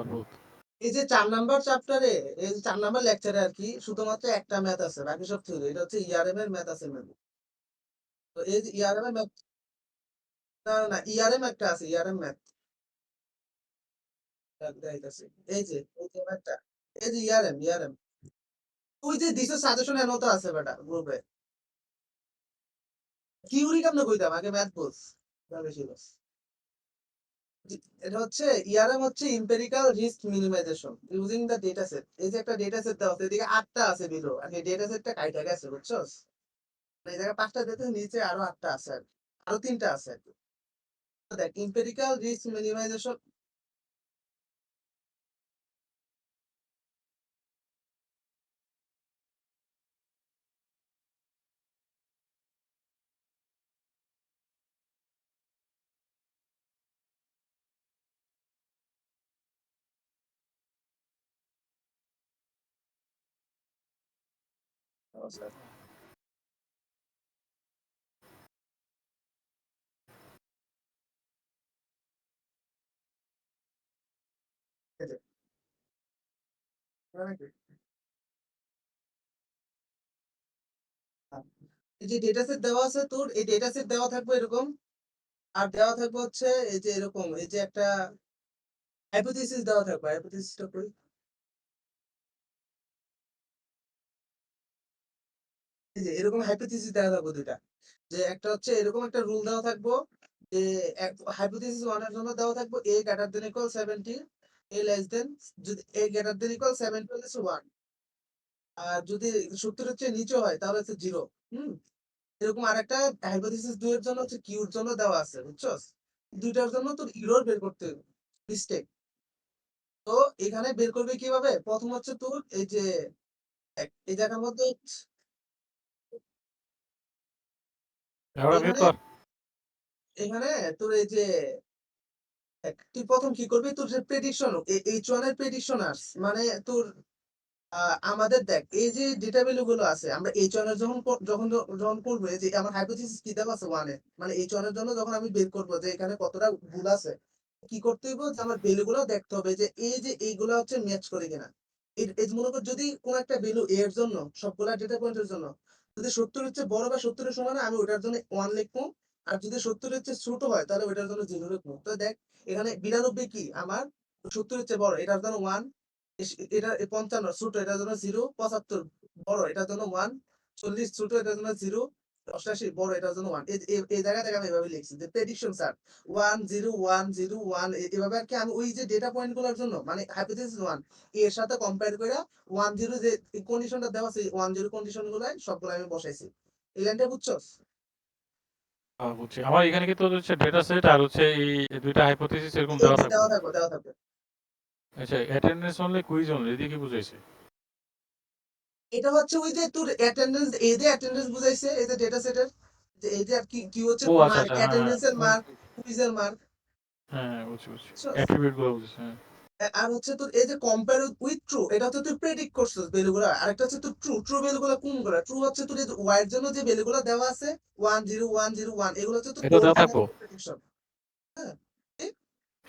অদ্ভুত। এই যে ৪ নাম্বার চ্যাপ্টারে এই যে ৪ নাম্বার লেকচারে আরকি শুধুমাত্র একটা ম্যাথ আছে। বাকি সব থিওরি। এটা হচ্ছে ইআরএম এর ম্যাথ আছে মেবি। তো এই যে ইআরএম এর ম্যাথ না, ইআরএম একটা আছে, ইআরএম ম্যাথ। দেখাইতাছি। এই যে ম্যাথটা। এই যে ইআরএম। তুই যে দিছিস সাজেশন এর মতো আছে বেটা গ্রুপে। থিওরি কেমনে কইতাম আগে ম্যাথ বুঝ। বেশি বুঝ। এটা হচ্ছে ইআরএম হচ্ছে empirical risk minimisation using the data set. এই যে একটা ডেটা সেট দেওয়া আছে এদিকে ৮ টা আছে বিলো আর এই ডেটা সেটটা কাইটা গেছে বুঝছস? এই জায়গায় ৫ টা দিতে নিচে আরো ৮ টা আছে আরকি। আরো ৩ টা আছে আরকি। তো দেখ এম্পিরিক্যাল রিস্ক মিনিমাইজেশন এই যে ডেটা সেট দেওয়া আছে তোর এই ডেটা সেট দেওয়া থাকবে এরকম আর দেওয়া থাকবে হচ্ছে এই যে এরকম এই যে একটা হাইপোথিসিস দেওয়া থাকবে হাইপোথিসিসটা কই এই যে এরকম হাইপোথিসিস দেওয়া থাকবে দুইটা যে একটা হচ্ছে এরকম একটা রুল দেওয়া থাকবো যে হাইপোথিসিস 1 এর জন্য দেওয়া থাকবো a greater than equal 70 a less than যদি a greater than equal 70 হলে 1 আর যদি 70 এর চেয়ে নিচে হয় তাহলে হচ্ছে 0 হুম এরকম আরেকটা হাইপোথিসিস 2 এর জন্য হচ্ছে q এর জন্য দেওয়া আছে বুঝছস দুইটার জন্য তোর এরর বের করতে হবে মিস্টেক তো এখানে বের করবে কিভাবে প্রথম হচ্ছে তোর এই যে এই জায়গার মধ্যে ক্যামেরা মিউট এখানে কর। এখানে তোর এই যে তুই প্রথম কি করবি তোর যে প্রেডিকশন H1 এর প্রেডিকশন মানে তোর আমাদের দেখ এই যে ডেটা ভ্যালু গুলো আছে আমরা H1 এর যখন করবো এই যে আমার হাইপোথিসিস কি দেওয়া আছে 1 এ মানে H1 এর জন্য যখন আমি বের করবো যে এখানে কতটা ভুল আছে কি করতে হইব যে আমার ভ্যালু গুলো দেখতে হবে যে এই যে এইগুলো হচ্ছে ম্যাচ করে কিনা এই মনে কর যদি কোন একটা ভ্যালু এর জন্য সবগুলা ডেটা পয়েন্টের জন্য যদি 70 হচ্ছে বড় বা 70 এর সমান আমি ওটার জন্য 1 লিখবো আর যদি 70 হচ্ছে ছোট হয় তাহলে ওটার জন্য 0 লিখবো তো দেখ এখানে 92 কি আমার 70 হচ্ছে বড় এটার জন্য 1 এটা 55 ছোট এটার জন্য 0 75 বড় এটার জন্য 1 40 ছোট এটার জন্য 0 88 বড় এটার জন্য 1 এই জায়গা থেকে আমি এভাবে লিখছি যে প্রেডিকশন স্যার 1 0 1 0 1 এভাবে আর কি আমি ওই যে ডেটা পয়েন্ট গুলোর জন্য মানে হাইপোথিসিস 1 এর সাথে কম্পেয়ার করে 1 0 যে কন্ডিশনটা দেওয়া আছে 1 0 কন্ডিশন গুলো সবগুলো আমি বসাইছি এই লাইনটা বুঝছস বুঝছি। আমার এখানে কিন্তু হচ্ছে ডেটা সেট আর হচ্ছে এই ২ টা হাইপোথিসিস এরকম এই দেওয়া যে থাকবে। দেওয়া থাকবে আচ্ছা, অ্যাটেন্ডেন্স অনলি, কুইজ অনলি, এদিকে কি বুঝাইছে? এটা হচ্ছে ওই যে তোর অ্যাটেন্ডেন্স এই যে অ্যাটেন্ডেন্স বুঝাইছে এই যে ডেটা সেটের যে এই যে আর কি কি হচ্ছে ও আচ্ছা, মার্ক আচ্ছা। হ্যাঁ, হ্যাঁ। অ্যাটেন্ডেন্স এর মার্ক কুইজের মার্ক হ্যাঁ, হ্যাঁ, বুঝছি। অ্যাট্রিবিউট গুলো বুঝছি। হ্যাঁ। আর হচ্ছে তোর এই যে কম্পেয়ার উইথ ট্রু এটা হচ্ছে তুই প্রেডিক্ট করছিস ভ্যালুগুলো আরেকটা হচ্ছে তোর ট্রু ভ্যালুগুলো কোনগুলো ট্রু হচ্ছে তোর এই ওয়াই এর জন্য যে ভ্যালুগুলো দেওয়া আছে 1 0 1 0 1 এগুলো হচ্ছে তোর এটা দেওয়া অরিজিনাল থাকবো? প্রেডিকশন হ্যাঁ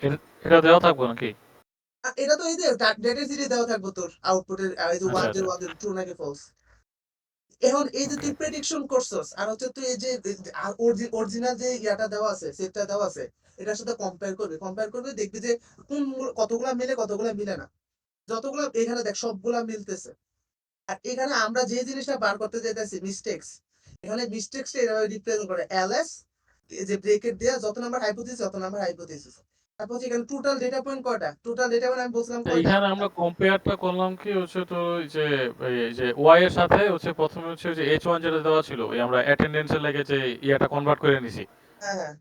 এটা এটা দেওয়া থাকবো নাকি? এটা তো এই যে ডেটা সিরিজ দেওয়া থাকবে তোর আউটপুটের এই যে আচ্ছা, 1 আচ্ছা। 0 1 0 ট্রু নাকি ফলস এখন এই যে ওকে। তুই প্রেডিকশন করছস আর হচ্ছে তুই এই যে অরিজিনাল যে ইয়াটা দেওয়া আছে সেটটা দেওয়া আছে এটার সাথে কম্পেয়ার করবি দেখবি যে কোন কতগুলা মিলে কতগুলা মিলে না যতগুলা এখানে দেখ সবগুলা মিলতেছে আর এখানে আমরা যে জিনিসটা বার করতে চাইতেছি মিস্টেক্স এখানে মিস্টেক্সটা এভাবে রিপ্রেজেন্ট করে এলএস যে ব্রেকেট দেয়া যত নাম্বার হাইপোথিসিস তত নাম্বার হাইপোথিসিস তারপর হচ্ছে এখানে টোটাল ডেটা পয়েন্ট কয়টা টোটাল ডেটা পয়েন্ট আমি বলছিলাম কয়টা এইখানে 8টা আমরা কম্পেয়ারটা করলাম কি হচ্ছে তো এই যে ওয়াই এর সাথে হচ্ছে প্রথমে হচ্ছে যে H1 যেটা দেওয়া ছিল ওই আমরা অ্যাটেন্ডেন্স এর লেগে যে ইয়াটা কনভার্ট করে নিছি। হ্যাঁ হ্যাঁ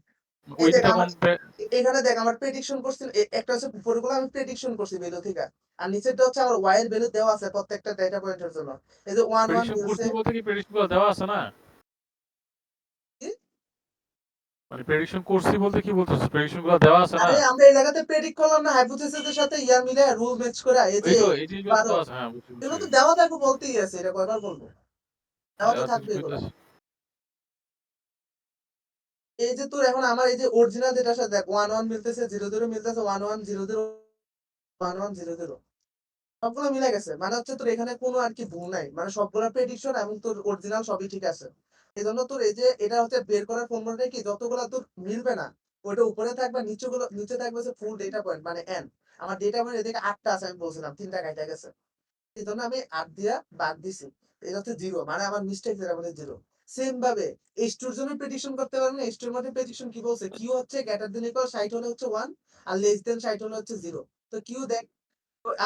এই ওই দেখ দুটা আমার কম্পেয়ার। এখানে দেখ আমার প্রেডিকশন করছি একটা হচ্ছে উপরগুলো আমি প্রেডিকশন করছি ভ্যালু থেকে আর নিচেরটা হচ্ছে আমার ওয়াই এর ভ্যালু দেওয়া আছে প্রত্যেকটা ডেটা পয়েন্টের জন্য এই যে 1 1 প্রেডিকশন মিলছে করছি বলতে কি প্রেডিকশন গুলো দেওয়া আছে না? কি? মানে প্রেডিকশন করছি বলতে কি বলতেছিস? প্রেডিকশন গুলো দেওয়া আছে না? আরে আমরা এই জায়গাতে প্রেডিক্ট করলাম না হাইপোথিসিসের সাথে ইয়ার মিলে রুল ম্যাচ করে এই এই যে তো এই জিনিসগুলো তো 12 দেওয়া আছে। হ্যাঁ, বুঝছি। এগুলো তো দেওয়া থাকবে বলতেই আছে এটা কয়বার বলবো দেওয়া তো আচ্ছা, থাকবে এগুলা কইতাছি। এই যে তোর এখন আমার এই যে অরিজিনাল যেটার সাথে দেখ 1 1 মিলতেছে 0 0 মিলতেছে 1 1 0 0 1100 সবগুলো মিলে গেছে। মানে হচ্ছে তোর এখানে কোনো আর কি ভুল নাই। মানে সবগুলা প্রেডিকশন এবং তোর অরিজিনাল সবই ঠিক আছে। এজন্য তোর এই যে এটা হচ্ছে বের করার ফর্মুলাটা কি যতগুলা তোর মিলবে না, ওইটা উপরে থাকবে নিচে থাকবে হচ্ছে ফুল ডেটা পয়েন্ট মানে n। আমার ডেটা পয়েন্ট এদিকে ৮ টা আছে আমি বলছিলাম ৩ টা কাইটা গেছে। এজন্য আমি ৮ দিয়া বাদ দিছি। এটা হচ্ছে 0 মানে আমার মিস্টেক যেটা বলে 0। সেম ভাবে H2 এর জন্য প্রেডিকশন করতে পারবেন না। H2 এর মধ্যে প্রেডিকশন কি বলছে? Q হচ্ছে গ্রেটার দ্যান ইকুয়াল ৬০ হলে হচ্ছে 1 আর লেস দ্যান ৬০ হলে হচ্ছে 0। তো Q দেখ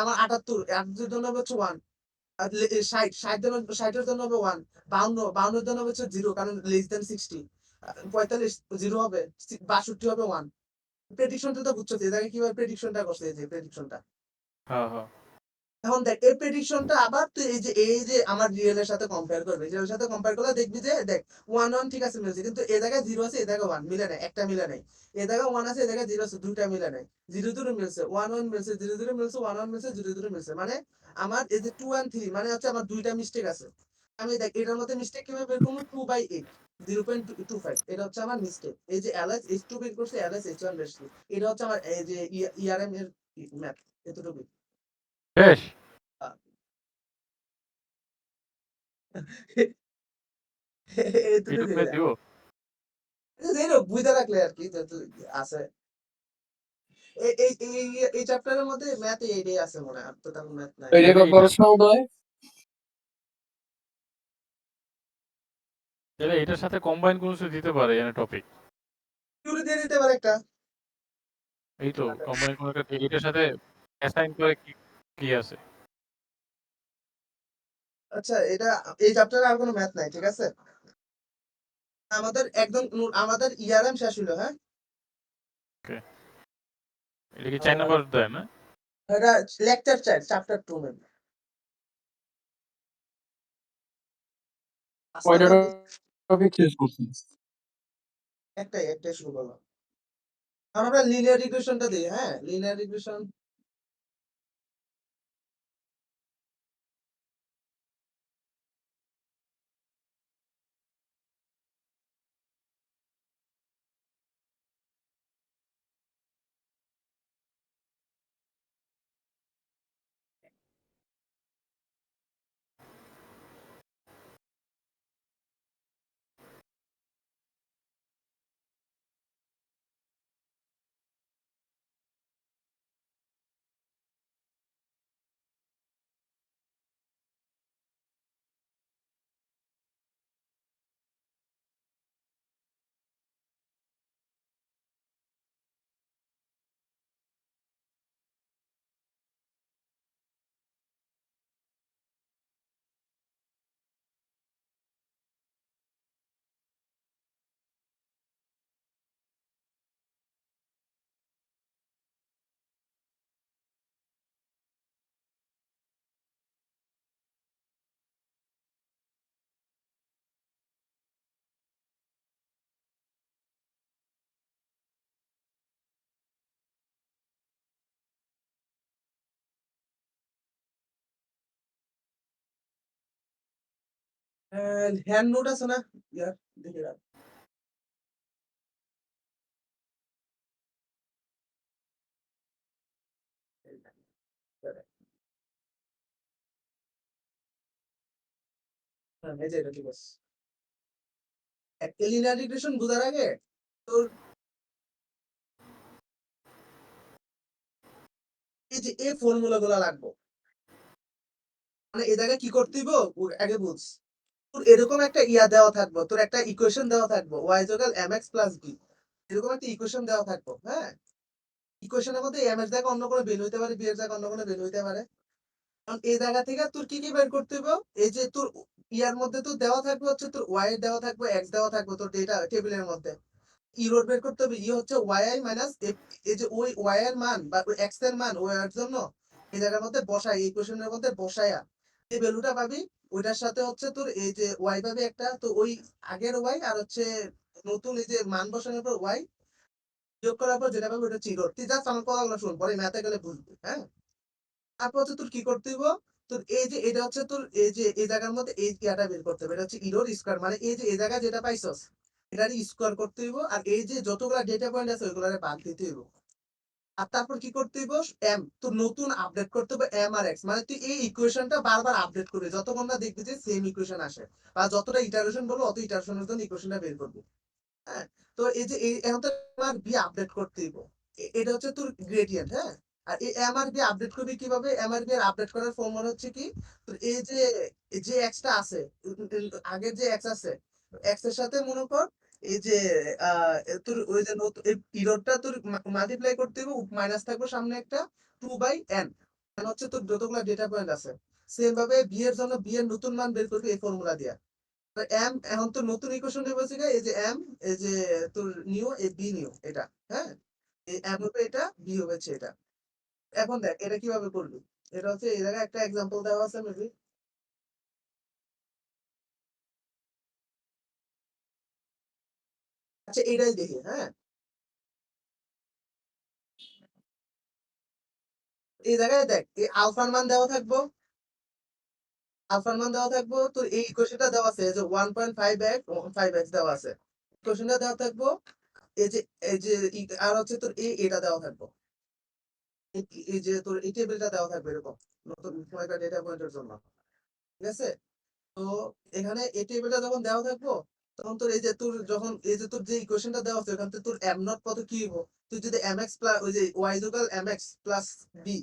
আমার ৭৮ ৭৮ এর জন্য হবে হচ্ছে 1 আর ৬০ ৬০ এর জন্য হবে 1 ৫২ ৫২ এর জন্য হবে হচ্ছে 0 কারণ লেস দ্যান 60 ৪৫ 0 হবে ৬২ হবে 1। প্রেডিকশনটা তো বুঝছো যে জায়গায় কিভাবে প্রেডিকশনটা করছে এই যে প্রেডিকশনটা। হ্যাঁ, হ্যাঁ। এখন দেখ এই প্রেডিকশনটা আবার তুই এই যে আমার রিয়েল এর সাথে কম্পেয়ার করবি। রিয়েল এর সাথে কম্পেয়ার করলে দেখবি যে দেখ 1 1 ঠিক আছে মিলছে কিন্তু এ জায়গায় 0 আছে এ জায়গায় 1 মিলে নাই একটা মিলে নাই। এ জায়গায় 1 আছে এ জায়গায় 0 আছে দুইটা মিলে নাই। 0 0 মিলছে 1 1 মিলছে 0 0 মিলছে 1 1 মিলছে 0 0 মিলছে মানে আমার এই যে 2 and 3 মানে হচ্ছে আমার দুইটা মিস্টেক আছে। আমি দেখ এটার মধ্যে মিস্টেক কিভাবে বের করব 2/8 0.25 এটা হচ্ছে আমার মিস্টেক। এই যে এলএস H2 বের করছে এলএস H1 বের করছে। এটা হচ্ছে আমার এই যে ইআরএম এর ম্যাথ এতটুকু। শেষ? এতটুকুই এইটুকুই দেখ। দিব? যাই হোক বুঝতে রাখলে আর কি যত আছে। এই চ্যাপ্টারের মধ্যে ম্যাথ এইটাই আছে মনে হয় আর তো তেমন ম্যাথ নাই। এটা তাহলে কত এটা প্রশ্ন উদয়? তাহলে এটার সাথে কম্বাইন কোনো কিছু দিতে পারে এখানে টপিক। কিউরে দিয়ে দিতে পারে একটা। এই তো কম্বাইন কোনো একটা এটার সাথে অ্যাসাইন করে কি কি আছে? আচ্ছা এটা এই চ্যাপ্টারে আর কোনো ম্যাথ নাই ঠিক আছে। আমাদের একদম আমাদের ইআরএম শেষ হলো হ্যাঁ। ওকে। এটা কি ৪ নাম্বার দেয় না? এটা লেকচার 4 চ্যাপ্টার 2 মেম। কয়টা টপিক শেষ করছিস? একটাই শুরু করলাম। আমরা লিনিয়ার রিগ্রেশনটা দিই হ্যাঁ লিনিয়ার রিগ্রেশন। হ্যান্ড নোট আছে না ইয়ার দেখে রাখ। হ্যাঁ এই যে এটা ঠিক আছে। লিনিয়ার রিগ্রেশন বোঝার আগে তোর এই যে এই ফর্মুলা গুলা লাগবে। মানে এই জায়গায় কি করতে হইব আগে বুঝ। তোর এরকম একটা ইয়া দেওয়া থাকবো তোর একটা ইকুয়েশন দেওয়া থাকবো y equal mx plus b এরকম একটা ইকুয়েশন দেওয়া থাকবো হ্যাঁ। ইকুয়েশনের মধ্যে m এর জায়গায় অন্য কোনো ভ্যালু হইতে পারে b এর জায়গায় অন্য কোনো ভ্যালু হইতে পারে। কারণ এই জায়গা থেকে তোর কি বের করতে হবে এই যে তোর ইয়ার মধ্যে তো দেওয়া থাকবে হচ্ছে তোর y এর দেওয়া থাকবে x দেওয়া থাকবে তোর ডেটা টেবিলের মধ্যে। ইরোড বের করতে হবে ই হচ্ছে yi মাইনাস এই যে ওই y এর মান বা ওই x এর মান y এর জন্য এই জায়গার মধ্যে বসাই এই ইকুয়েশনের মধ্যে বসায়া যে ভ্যালুটা পাবি ওইটার সাথে হচ্ছে তোর এই যে y পাবি একটা তো ওই আগের y আর হচ্ছে নতুন এই যে মান বসানোর পর y যোগ করার পর যেটা পাবি ওটা হচ্ছে ইরোড। তুই জাস্ট আমার কথাগুলো শুন পরে ম্যাথে গেলে বুঝবি হ্যাঁ। তারপর হচ্ছে তোর কি করতে হইব তোর এই যে এটা হচ্ছে তোর এই যে এই জায়গার মধ্যে এই ইয়াটা বের করতে হবে এটা হচ্ছে ইরোর স্কয়ার মানে এই যে এই জায়গায় যেটা পাইছস এটারই স্কয়ার করতে হইব আর এই যে যতগুলা ডেটা পয়েন্ট আছে ওইগুলারে বাদ দিতে হইব। আর তারপর কি করতে হইব এম তো নতুন আপডেট করতে হবে এম আর এক্স মানে তুই এই ইকুয়েশনটা বারবার আপডেট করবি যতক্ষণ না দেখবি যে সেম ইকুয়েশন আসে বা যতটা ইটারেশন বলবো অত ইটারেশনের জন্য ইকুয়েশনটা বের করবি। হ্যাঁ, তো এই যে এই এখন তো এম আর বি আপডেট করতে হইব এটা হচ্ছে তোর গ্রেডিয়েন্ট। হ্যাঁ, আর এই এম আর বি আপডেট করবি কিভাবে এম আর বি এর আপডেট করার ফর্মুলা হচ্ছে কি তোর এই যে এক্স টা আছে আগের যে এক্স আছে এক্স এর সাথে মনে কর এই যে তোর ওই যে নতুন ইরোডটা তোর মাল্টিপ্লাই করতে হবে মাইনাস থাকবে সামনে একটা 2/n এন হচ্ছে তোর যতগুলা ডেটা পয়েন্ট আছে সেম ভাবে বি এর জন্য বি এর নতুন মান বের করবি এই ফর্মুলা দিয়া। এম এখন তো নতুন ইকুয়েশন বলছি এই যে এম এই যে তোর নিউ এই বি নিউ এটা। হ্যাঁ, এই এম হবে এটা বি হবে হচ্ছে এটা। এখন দেখ এটা কিভাবে করবি এটা হচ্ছে এই জায়গায় একটা এক্সাম্পল দেওয়া আছে মেবি। আচ্ছা এটাই দেখি। হ্যাঁ, এই জায়গায় দেখ এই আলফার মান দেওয়া থাকবো তোর এই ইকুয়েশনটা দেওয়া আছে যে 1.5x দেওয়া আছে ইকুয়েশনটা দেওয়া থাকবো এই যে আর হচ্ছে তোর এটা দেওয়া থাকবো এই যে তোর এই টেবিলটা দেওয়া থাকবে এরকম নতুন কয়েকটা ডেটা পয়েন্টের জন্য। ঠিক আছে, তো এখানে এই টেবিলটা যখন দেওয়া থাকবো তখন তোর এই যে তোর যখন এই যে তোর যে ইকুয়েশনটা দেওয়া আছে ওখান থেকে তোর এম নট কত কি হইব তুই যদি এম এক্স প্লাস ওই যে y equal m x plus b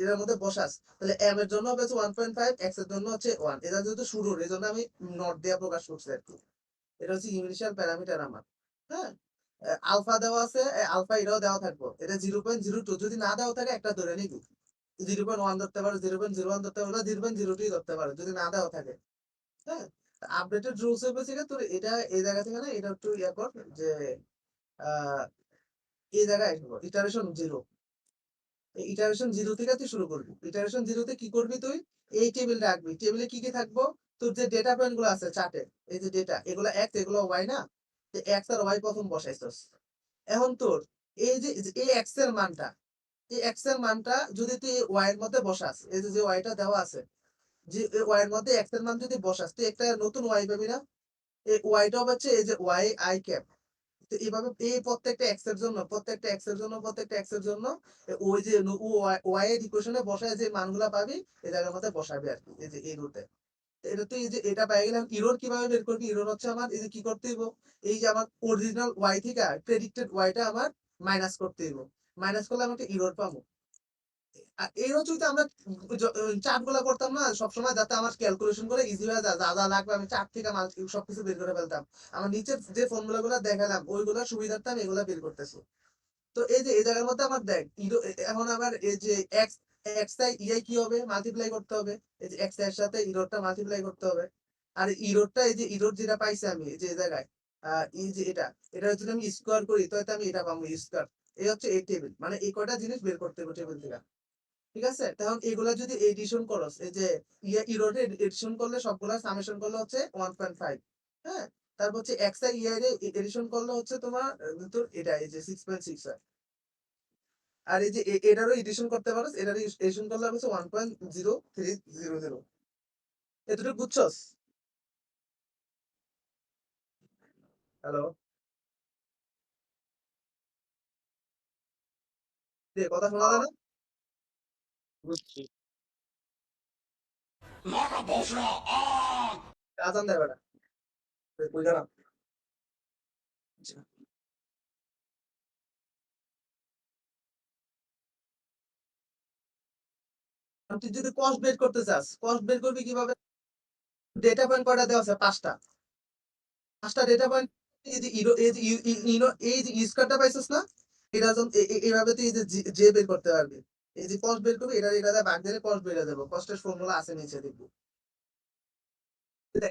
এর মধ্যে বসাস তাহলে এম এর জন্য হবে 1.5 এক্স এর জন্য হচ্ছে 1 এটা যেহেতু শুরুর এই জন্য আমি নট দিয়ে প্রকাশ করছি আর কি। এটা হচ্ছে ইনিশিয়াল প্যারামিটার আমার। হ্যাঁ, আলফা দেওয়া আছে আলফা এটাও দেওয়া থাকবো এটা 0.02 যদি না দেওয়া থাকে একটা ধরে নিবি 0.1 ধরতে পারো 0.01 ধরতে পারো 0.02 ধরতে পারো যদি না দেওয়া থাকে। হ্যাঁ, আপডেটেড রুলস হচ্ছে কি তোর এটা এই জায়গা থেকে না এটা একটু ইয়া কর যে আহ এই জায়গায় ইটারেশন জিরো এই ইটারেশন জিরো থেকে তুই শুরু করবি। ইটারেশন জিরোতে কি করবি তুই এই টেবিল রাখবি টেবিলে কি কি থাকবো তোর যে ডেটা পয়েন্ট গুলো আছে চার্টে এই যে ডেটা এগুলো এক্স এগুলো ওয়াই না এক্স আর ওয়াই প্রথম বসাইছস। এখন তোর এই যে এই এক্স এর মানটা এই এক্স এর মানটা যদি তুই ওয়াই এর মধ্যে বসাস এই যে ওয়াইটা দেওয়া আছে যে ওয়াই এর মধ্যে এক্স এর মান যদি বসাস তুই একটা নতুন ওয়াই পাবি না এই ওয়াইটা হচ্ছে এই যে ওয়াই আই ক্যাপ। তো এইভাবে এই প্রত্যেকটা এক্স এর জন্য প্রত্যেকটা এক্স এর জন্য ওই যে ওয়াই এর ইকুয়েশনে বসায় যে মানগুলা পাবি এই জায়গার মধ্যে বসাবি আর কি এই যে এই রুটে। এটা তো এই যে এটা পেয়ে গেলাম ইরোর কিভাবে বের করবি ইরোর হচ্ছে আমার এই যে কি করতে হইব এই যে আমার অরিজিনাল ওয়াই থেকে প্রেডিক্টেড ওয়াইটা আমার মাইনাস করতে হইব মাইনাস করলে আমি একটা ইরোর পাবো। আর এই হচ্ছে যদি আমরা চার্ট গুলা করতাম না সবসময় যাতে আমার ক্যালকুলেশন করে ইজি হয়ে যায় যা যা লাগবে আমি চার্ট থেকে সবকিছু বের করে ফেলতাম আমার নিচের যে ফর্মুলা গুলা দেখালাম ওইগুলা সুবিধার্থে আমি এগুলা বের করতেছি। তো এই যে এই জায়গার মধ্যে আমার দেখ এখন আমার এই যে এক্স এক্স আই ইআই কি হবে মাল্টিপ্লাই করতে হবে এই যে এক্স এর সাথে ইরোডটা মাল্টিপ্লাই করতে হবে। আর ইরোডটা এই যে ইরোড যেটা পাইছি আমি এই যে এই জায়গায় এই যে এটা যদি আমি স্কোয়ার করি তাহলে আমি এটা পাবো স্কোয়ার। এই হচ্ছে এই টেবিল মানে এই কয়টা জিনিস বের করতে হবে টেবিল থেকে। ঠিক আছে, তখন এগুলা যদি এডিশন করস এই যে ইরোডে এডিশন করলে সবগুলা সামেশন করলে হচ্ছে 1.5। হ্যাঁ, তারপর হচ্ছে এক্স আই ইআই এর এডিশন করলে হচ্ছে তোমার তোর এটা এই যে 6.6 হয়। আর এই যে এটারও এডিশন করতে পারো এটারও এডিশন করলে হচ্ছে 1.0300। এতটুকু বুঝছস? হ্যালো, কথা শোনা যায় না? বুঝছি। আজান দেয় বেটা কই গেলাম। তুই যদি কস্ট বের করতে চাস কস্ট বের করবি কিভাবে ডেটা পয়েন্ট কয়টা দেওয়া আছে পাঁচটা ডেটা পয়েন্ট এই যে এই যে এই যে স্কোয়ারটা পাইছিস না এটা এইভাবে তুই এই যে জে বের করতে পারবি। এই যে কস্ট বের করবি এটা ভাগ দিলে কস্ট বের দেবো কস্টের ফর্মুলা আছে নিচে দেখবি।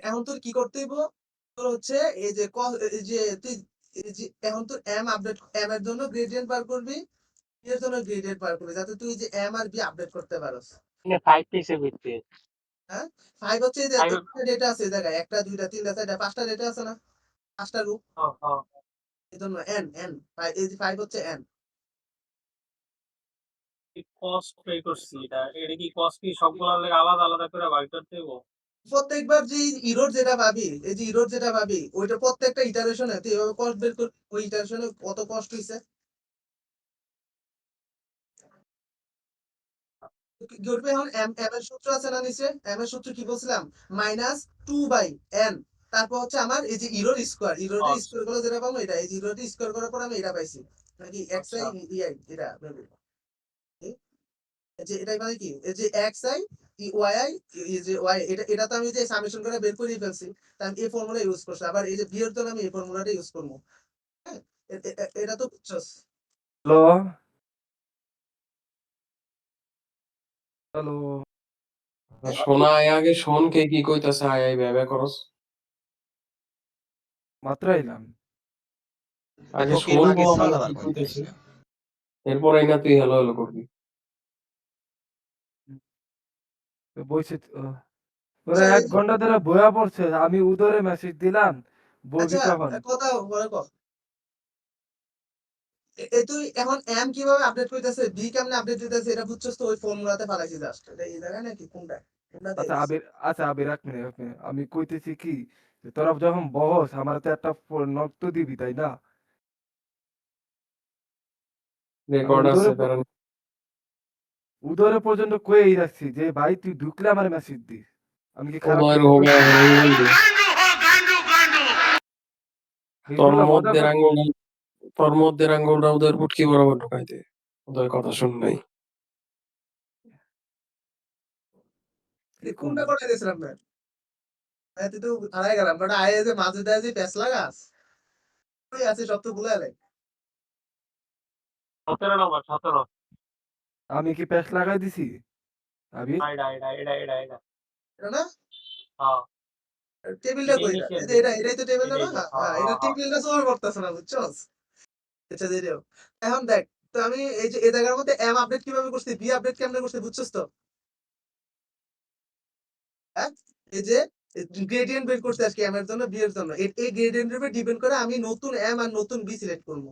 এখন তোর কি করতে হইব তোর হচ্ছে এই যে এই যে তুই এই যে এখন তোর এম আপডেট এম এর জন্য গ্রেডিয়েন্ট বার করবি এর জন্য গ্রেডিয়েন্ট বার করবি যাতে তুই যে এম আর বি আপডেট করতে পারোস। 5 পিসের ভিত্তি। হ্যাঁ, ফাইভ হচ্ছে এই যে 5 ডেটা আছে এই জায়গায় একটা দুইটা তিনটা চারটা পাঁচটা ডেটা আছে না পাঁচটা রূপ এই জন্য এন এন এই যে ফাইভ হচ্ছে এন। কস্ট পে করছি এটা কি কস্ট কি সবগুলোর লাগে আলাদা আলাদা করে বাই করতে হইব? প্রত্যেকবার যে ইরোড যেটা পাবি এই যে ইরোড যেটা পাবি ওইটা প্রত্যেকটা ইটারেশনে তুই এভাবে কস্ট বের করবি ওই ইটারেশনে কত কস্ট হইছে কি করবে এখন m এর সূত্র আছে না নিচে? m এর সূত্র কি বলছিলাম? -2/n তারপর হচ্ছে আমার এই যে ইরোর স্কয়ার, ইরোর আচ্ছা স্কয়ার করলে যেটা পাবো এটা, এই যে ইরোর স্কয়ার করার পর আমি এটা পাইছি। নাকি xi আচ্ছা ei এটা ভেবে। এই যে এটা মানে কি? এই যে xi yi এই যে y এটা তো আমি যে সামেশন করে বের করে ফেলছি। তাই আমি এই ফর্মুলা ইউজ করছি। আবার এই যে b এর জন্য আমি এই ফর্মুলাটা ইউজ করব। হ্যাঁ? এটা তো বুঝছস? Hello, hello. শোনা আয় আগে শোন কে কি কইতাছে আয় আয় ভ্যাবা করস মাত্র এলাম। আগে ফকির শোন মাগে বল আমি সালাবার কি কইতে কইতেছি আইছিলাম। এরপরে না তুই হ্যালো হ্যালো করবি বইছে ওরা আচ্ছা ১ ঘন্টা ধরে বইয়া পড়ছে। আমি উদরে মেসেজ দিলাম, বলবি আচ্ছা কখন? কথা বলে ক। তুই এখন m কিভাবে আপডেট করতেছে, b কেমনে আপডেট দিতেছে এটা বুঝছস তো ওই ফর্মুলাতে ফালাইছি জাস্ট। এটা এই জায়গায় নাকি কোনটা? কোনটাতে আচ্ছা দিছি? আবির, আচ্ছা আবির ১ মিনিট, ১ মিনিট। আমি কইতেছি কি যে তোরা যখন বহস আমার তো একটা নক তো দিবি, তাই না? আমি রেকর্ড আছে কারণ উদরে পর্যন্ত কয়েই রাখছি যে ভাই তুই ঢুকলে আমার মেসেজ দিস। আমি কি খারাপ উদয়ের কিছু হোক কইছি? আঙ্গুল তোর এইগুলা মজা মধ্যে করছি। আঙ্গুল তোর মধ্যে আঙ্গুলটা উদয়ের পুটকি বরাবর ঢুকাই দে উদয়ের কথা শুন নাই কি কোনটা করবো? করে দিয়েছিলাম না? তুই তো হারাই গেলাম। বাট আয়ে যে মাঝে দেয় যে প্যাচ লাগাস। তুই আছিস সব তো ভুলে গেলে। 17 নম্বর 17 আমি কি প্যাচ লাগাই দিছি? আবির? এটা এটা না? হ্যাঁ টেবিলটা এটা কই এটা? ইনিশিয়াল এই যে দিন এটাই তো টেবিলটা এটাই না? তো হ্যাঁ হ্যাঁ, এটা হ্যাঁ হ্যাঁ টেবিলটা সলভ করতেছ না বুঝছস? আচ্ছা যেটাও। এখন দেখ, তো আমি এই যে এই জায়গার মধ্যে m আপডেট কিভাবে করছি, b আপডেট কেমনে করছি বুঝছস তো? হ্যাঁ? এই যে গ্রেডিয়েন্ট বের করতে আজকে m এর জন্য b এর জন্য। এই গ্রেডিয়েন্টের উপর ডিপেন্ড করে আমি নতুন m আর নতুন b সিলেক্ট করব।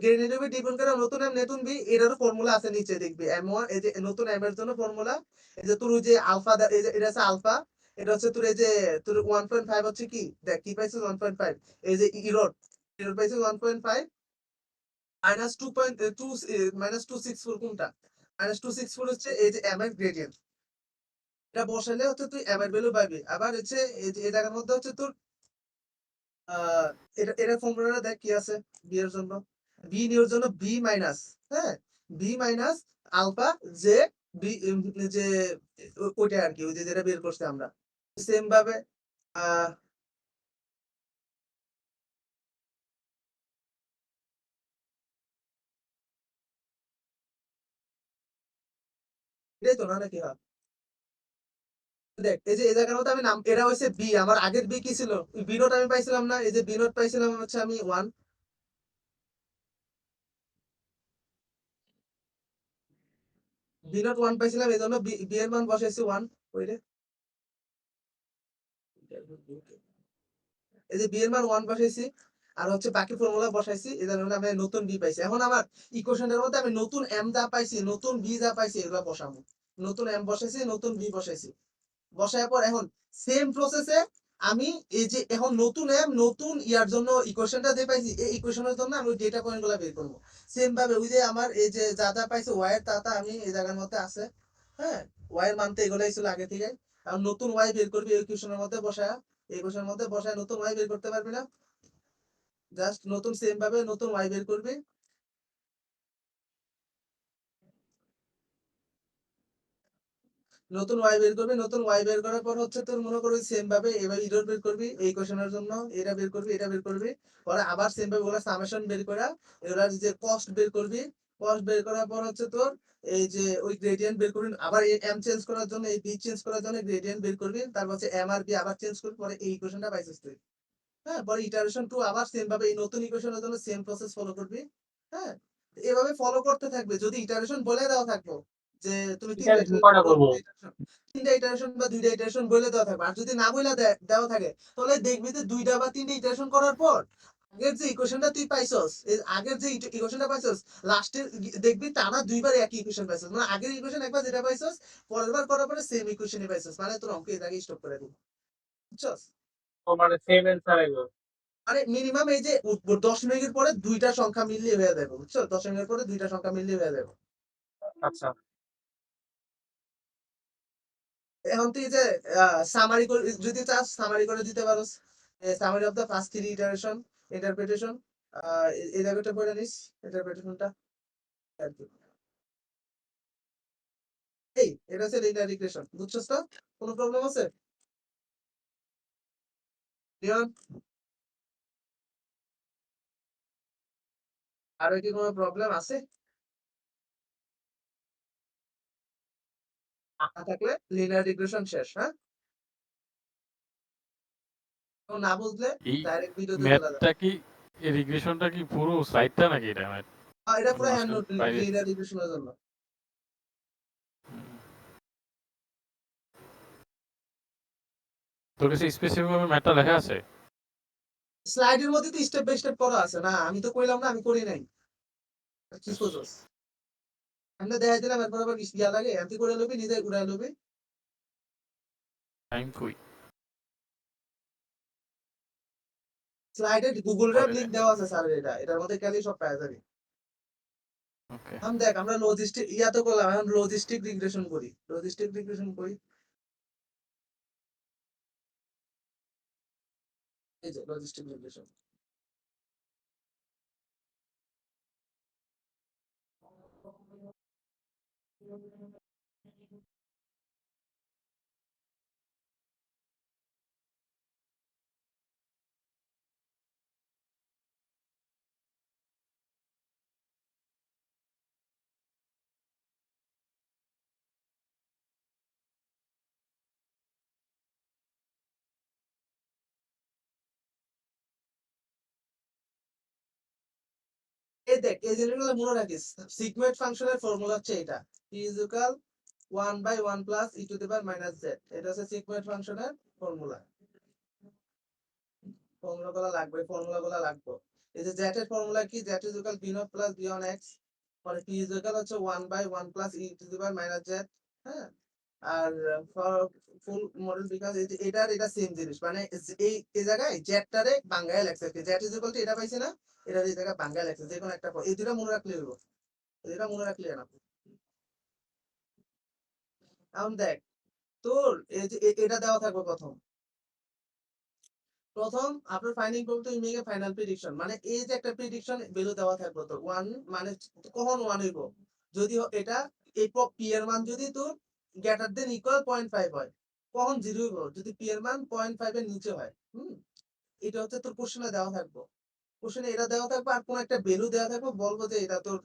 গ্রেডিয়েন্টের উপর ডিপেন্ড করে নতুন m নতুন b এটারও ফর্মুলা আছে নিচে দেখবি। m1 এই যে নতুন m এর জন্য ফর্মুলা, এই যে তোর ওই যে আলফা এই যে এটা আছে আলফা, এটা হচ্ছে তোর এই যে তোর 1.5 হচ্ছে কি? দেখ কি পাইছিস 1.5, এই যে ইরোড ইরোড পাইছিস 1.5 -2.2 -264 কোনটা? -264 হচ্ছে এই যে m এর গ্রেডিয়েন্ট। এটা বসালে হচ্ছে তুই m এর ভ্যালু পাবি। আবার হচ্ছে এই যে এই জায়গার মধ্যে হচ্ছে তোর এটা ফর্মুলাটা দেখ কি আছে b এর জন্য। b এর জন্য b মাইনাস, হ্যাঁ? b minus alpha j b যে ওইটা আর কি, ওই যে যেটা বের করছি আমরা। সেম ভাবে আহ এটাই তো না নাকি? হ্যাঁ, দেখ এই যে এই জায়গার মধ্যে আমি নাম এটা হচ্ছে বি, আমার আগের বি কি ছিল? বি নোট আমি পাইছিলাম না? এই যে বি নোট পাইছিলাম হচ্ছে আমি 1, বি নোট 1 পাইছিলাম, এই জন্য বি এর মান বসাইছি 1। ওই রে, এই যে বি এর মান 1 বসাইছি আর হচ্ছে বাকি ফর্মুলা বসাইছি, এই জন্য আমি নতুন বি পাইছি। এখন আমার ইকুয়েশনের মধ্যে আমি নতুন এম যা পাইছি, নতুন বি যা পাইছি এগুলো বসাবো। নতুন এম বসাইছি, নতুন বি বসাইছি। বসানোর পর এখন সেম প্রসেসে আমি এই যে এখন নতুন এম নতুন ইয়ার জন্য ইকুয়েশনটা যে পাইছি, এই ইকুয়েশনের জন্য আমি ডেটা পয়েন্ট গুলো বের করবো। সেম ভাবে ওই যে আমার এই যে যা যা পাইছে ওয়াই এর তা তা আমি এই জায়গার মধ্যে আছে। হ্যাঁ, ওয়াই এর মান তো এগুলাই ছিল আগে থেকে। আর নতুন ওয়াই বের করবি এই ইকুয়েশনের মধ্যে বসায়, এই ইকুয়েশনের মধ্যে বসায় নতুন ওয়াই বের করতে পারবি না? জাস্ট নতুন সেম ভাবে নতুন ওয়াই বের করবি। নতুন ওয়াই বের করবি, নতুন ওয়াই বের করার পর হচ্ছে তোর মনে করবি সেম ভাবে এবার ইরর বের করবি এই কোশ্চেনের জন্য, এটা বের করবি, এটা বের করবি। পরে আবার সেম ভাবে ওগুলা সামেশন বের করা, এগুলার যে কস্ট বের করবি। কস্ট বের করার পর হচ্ছে তোর এই যে ওই গ্রেডিয়েন্ট বের করবি, আবার এই এম চেঞ্জ করার জন্য এই বি চেঞ্জ করার জন্য গ্রেডিয়েন্ট বের করবি, তারপর হচ্ছে এম আর বি আবার চেঞ্জ করবি, পরে এই ইকুয়েশনটা পাইছিস তুই। হ্যাঁ, পরে ইটারেশন 2 আবার সেম ভাবে এই নতুন ইকুয়েশনের জন্য সেম প্রসেস ফলো করবি। হ্যাঁ, এভাবে ফলো করতে থাকবে। যদি ইটারেশন বলে দেওয়া থাকবো যে তুমি এটা তিনটা কয়টা করবো তিনটা ইটারেশন বা দুইটা ইটারেশন বলে দেওয়া থাকবে, আর যদি না বলে দেওয়া থাকে তাহলে দেখবি যে দুইটা বা তিনটা ইটারেশন করার পর আগের যে ইকুয়েশনটা তুই পাইছস, এই আগের যে ইকুয়েশনটা পাইছস লাস্টে দেখবি টানা দুইবার একই ইকুয়েশন পাইছস, মানে আগের ইকুয়েশন একবার যেটা পাইছস পরের বার করার পরে সেম ইকুয়েশনই পাইছস, মানে তোর অঙ্ক এই জায়গায় স্টপ করে দিবি। বুঝছস? ও মানে সেম অ্যান্সার আইবো মানে মিনিমাম এই যে 10 মিনিটের পরে দুইটা সংখ্যা মিলিয়ে হয়ে যাবে, বুঝছো? 10 মিনিটের পরে দুইটা সংখ্যা মিলিয়ে হয়ে যাবে। আচ্ছা এখন তুই যে সামারি করে যদি চাস সামারি করে দিতে পারোস summary of the first three iteration interpretation এই জায়গাটা পড়ে নিস ইন্টারপ্রিটেশনটা আর কি। এই এটা হচ্ছে লিনিয়ার রিগ্রেশন বুঝছস তো কোনো প্রবলেম আছে রিয়ন আর কি কোনো প্রবলেম আছে না থাকলে লিনিয়ার রিগ্রেশন শেষ হ্যাঁ তো না বুঝলে এই ডাইরেক্ট ভিডিওতে চলে যাবে ম্যাথটা কি এই রিগ্রেশনটা কি পুরো সাইডটা নাকি এটা ম্যাথ এটা পুরো হ্যান্ড আসলে নোট বাইরে লিনিয়ার রিগ্রেশনের জন্য তোর কাছে স্পেসিফিক ভাবে ম্যাথটা লেখা আছে স্লাইডের মধ্যে তো স্টেপ বাই স্টেপ করা আছে না আমি তো কইলাম না আমি করি নাই কি করছস আমরা দেখাই দিলাম এরপর আবার ইয়া লাগে এমতি করে লবি নিজে উড়াই লবি টাইম কই স্লাইডে গুগল ড্রাইভ পরে লিংক দেওয়া আছে স্যার এটার মধ্যে গেলেই সব পাওয়া যাবে ওকে এখন দেখ আমরা লজিস্টিক ইয়া তো করলাম এখন লজিস্টিক রিগ্রেশন করি এই যে লজিস্টিক রিগ্রেশন এই দেখ এই জিনিসগুলো মনে রাখিস সিগমেন্ট ফাংশনের ফর্মুলা হচ্ছে এটা p is equal 1 by 1 plus e to the power minus z এটা হচ্ছে সিগমেন্ট ফাংশনের ফর্মুলা ফর্মুলাগুলো লাগবে এই যে z এর ফর্মুলা কি z is equal b naught plus b on x পরে p is equal হচ্ছে 1 by 1 plus e to the power minus z হ্যাঁ আর ফর ফুল মডেল বিকাশ এটা সেম জিনিস মানে এই জায়গায় জেডটারে বাংলায় লেখছে জেড ইজ ইকুয়াল টু এটা পাইছে না এটা এই জায়গায় বাংলায় লেখছে যে কোনো একটা এই দুটো মনে রাখলে হইব এটা মনে রাখলে না এখন দেখ তোর এই যে এটা দেওয়া থাকবে প্রথম আপনার ফাইন্ডিং করতে ইমেকে ফাইনাল প্রেডিকশন মানে এই যে একটা প্রেডিকশন ভ্যালু দেওয়া থাকবে তো 1 মানে কখন 1 হইব যদি এটা এই পি এর মান যদি তোর গ্রেটার দেন ইকুয়াল 0.5 হয় কখন 0 হইব যদি পি এর মান 0.5 এর নিচে হয় এটা হচ্ছে তোর কোশ্চেনে দেওয়া থাকবে কোশ্চেনে এটা দেওয়া থাকবে আর কোন একটা ভ্যালু দেওয়া থাকবে বলবো যে এটা তোর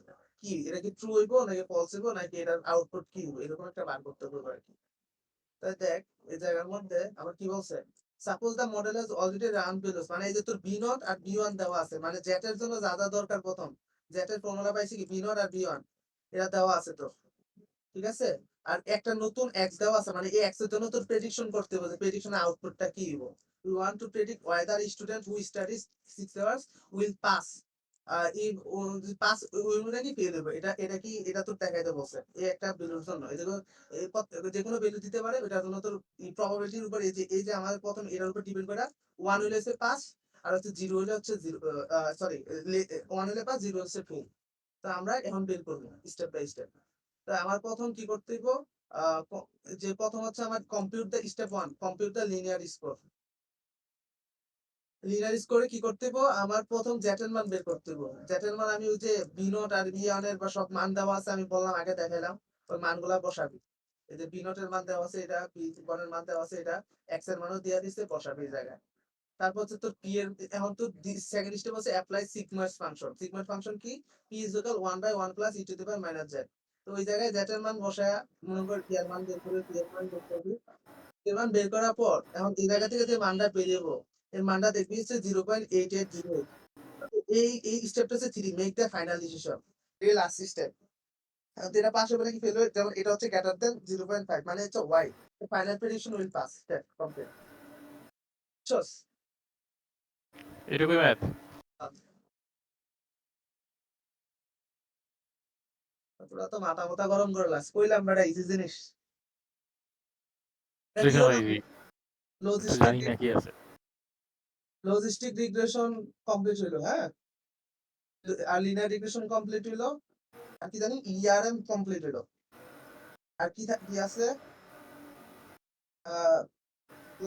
কি এটা কি ট্রু হইব নাকি ফলস হইব নাকি এটার আউটপুট কি হইব এরকম একটা বার করতে হবে আর কি তাই দেখ এই জায়গার মধ্যে আবার কি বলছে suppose the model has already run values মানে এই যে তোর বি নট আর বি ওয়ান দেওয়া আছে মানে জেট এর জন্য যা যা দরকার প্রথম জেট এর ফর্মুলা পাইছি কি বি নট আর বি ওয়ান এটা দেওয়া আছে তো ঠিক আছে আর একটা নতুন এক্স দেওয়া আছে মানে এই এক্স এর জন্য তোর প্রেডিকশন করতে হবে প্রেডিকশন আউটপুটটা কি হইব we want to predict whether a student who studies 6 hours will pass if pass will নাকি ফেল হবে এটা কি এটা তো দেখাইতে বলছে এই একটা ভ্যালুর জন্য এই যে কোনো ভ্যালু দিতে পারে এটার জন্য তোর প্রবাবিলিটির উপর এই যে আমাদের প্রথম এটার উপর ডিপেন্ড করে 1 হইলে হচ্ছে পাস আর হচ্ছে 0 হইলে হচ্ছে 0 সরি 1 হইলে পাস 0 হচ্ছে ফেল তো আমরা এখন বের করব স্টেপ বাই স্টেপ তো আমার প্রথম কি করতে হইব যে প্রথম হচ্ছে আমার compute the step 1 compute the linear score linear স্কোরে কি করতে হইব আমার প্রথম জ্যাটের মান বের করতে হইব জ্যাটের মান আমি ওই যে বি নট আর বি ওয়ান এর বা সব মান দেওয়া আছে আমি বললাম আগে দেখাইলাম ওই মানগুলা বসাবি এই যে বি নটের মান দেওয়া আছে এটা বি ওয়ান এর মান দেওয়া আছে এটা এক্স এর মানও দিয়ে দিছে বসাবি এই জায়গায় তারপর হচ্ছে তোর পি এর এখন তো সেকেন্ড স্টেপ হচ্ছে অ্যাপ্লাই সিগময়েড ফাংশন কি p is equal 1 by 1 plus e to the power minus z তো ওই জায়গায় জেড এর মান বসায়া মনে কর পি এর মান বের করে পি এর মান বের করবি পি এর মান বের করার পর এখন এই জায়গা থেকে যে মানটা বেরিয়েবো এর মানটা দেখবি হচ্ছে 0.8808 এই স্টেপটা হচ্ছে 3 মেক দ্য ফাইনাল ডিসিশন এই লাস্ট স্টেপ এটা পাস হবে নাকি ফেল হবে যেমন এটা হচ্ছে গ্রেটার দেন 0.5 মানে হচ্ছে Y final prediction will pass step complete চস এটুকুই ম্যাথ তোরা তো মাথা মাথা গরম করে লাস কইলাম বেটা ইজি জিনিস জানি লজিস্টিক না কি আছে লজিস্টিক রিগ্রেশন কমপ্লিট হইলো হ্যাঁ আর লিনিয়ার রিগ্রেশন কমপ্লিট হইলো আর কি জানি ইআরএম কমপ্লিট হইলো আর কি কি আছে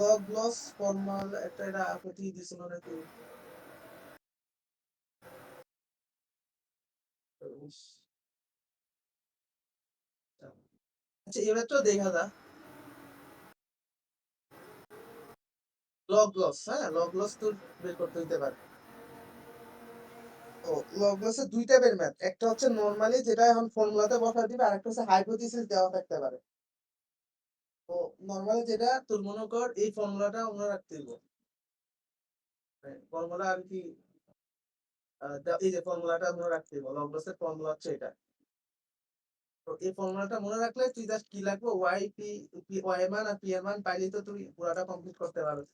লগ লস ফর্মাল একটা এটা আপনি দিছিল নাকি আচ্ছা এবার তো দেখা যা লগ লস, হ্যাঁ লগ লস তো বের করতে দিতে পারে। ও লগ লসের দুই টাইপের ম্যাথ, একটা হচ্ছে নরমালি যেটা এখন ফর্মুলাতে বসাই দিবে, আর একটা হচ্ছে হাইপোথিসিস দেওয়া থাকতে পারে। তো নরমালি যেটা তোর মনে কর এই ফর্মুলাটা মনে রাখতে দিব, ফর্মুলা আর কি এই যে ফর্মুলাটা মনে রাখতে দিব, লগ লসের ফর্মুলা হচ্ছে এটা। তো এই ফর্মুলাটা মনে রাখলে তুই জাস্ট কি লাগবে ওয়াই পি ওয়াই এর মান আর পি এর মান পাইলে তো তুই পুরাটা কমপ্লিট করতে পারবি,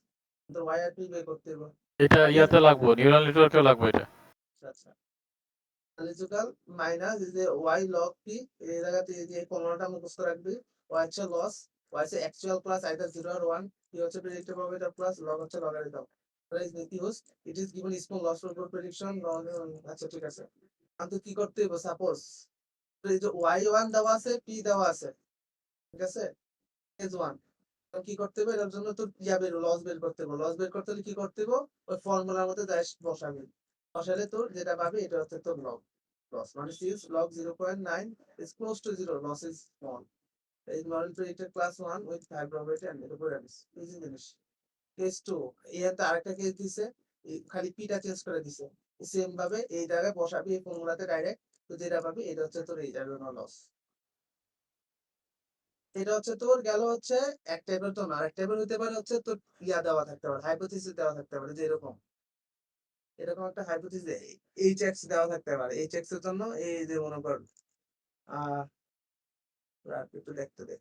তো ওয়াই আর পি বের করতে হবে। এটা ইয়াতে লাগবো, নিউরাল নেটওয়ার্কেও লাগবে এটা। আচ্ছা লজিক্যাল মাইনাস এই যে ওয়াই লগ পি, এই জায়গাতে এই যে ফর্মুলাটা মুখস্থ রাখবি, ওয়াই হচ্ছে লস, ওয়াই হচ্ছে অ্যাকচুয়াল প্লাস আইদার 0 আর 1, পি হচ্ছে প্রেডিক্টেড প্রবাবিলিটি প্লাস লগ হচ্ছে logarithm. Is use it is given small loss for prediction. আচ্ছা ঠিক আছে, আমি কি করতে হবে সাপোজ এই যে y1 দেওয়া আছে p দেওয়া আছে, ঠিক আছে s1, তো কি করতে হবে এর জন্য তো লস বের করতে হবে, লস বের করতে হলে কি করতে হবে ওই ফর্মুলার মধ্যে জাস্ট বসাবি, বসালে তোর যেটা পাবি এটা হচ্ছে তোর লগ লস মানে cis log 0.9 is close to 0, loss is small. is model predicted class 1 with high probability and negative variance. Easy জিনিস। কেস 2 এতে আরেকটা কেস দিছে, খালি পিটা চেঞ্জ করে দিছে, সেম ভাবে এই জায়গায় বসাবি এই ফর্মুলাতে ডাইরেক্ট, তো যেটা পাবি এটা হচ্ছে তোর এই জায়গার লস। এটা হচ্ছে তোর গেল হচ্ছে এক টাইপের, তো না আরেক টাইপের হতে পারে হচ্ছে তোর ইয়া দেওয়া থাকতে পারে, হাইপোথিসিস দেওয়া থাকতে পারে, যে এরকম এরকম একটা হাইপোথিসিস এইচ এক্স দেওয়া থাকতে পারে, এইচ এক্স এর জন্য এই যে মনে কর আহ একটু দেখতে দে।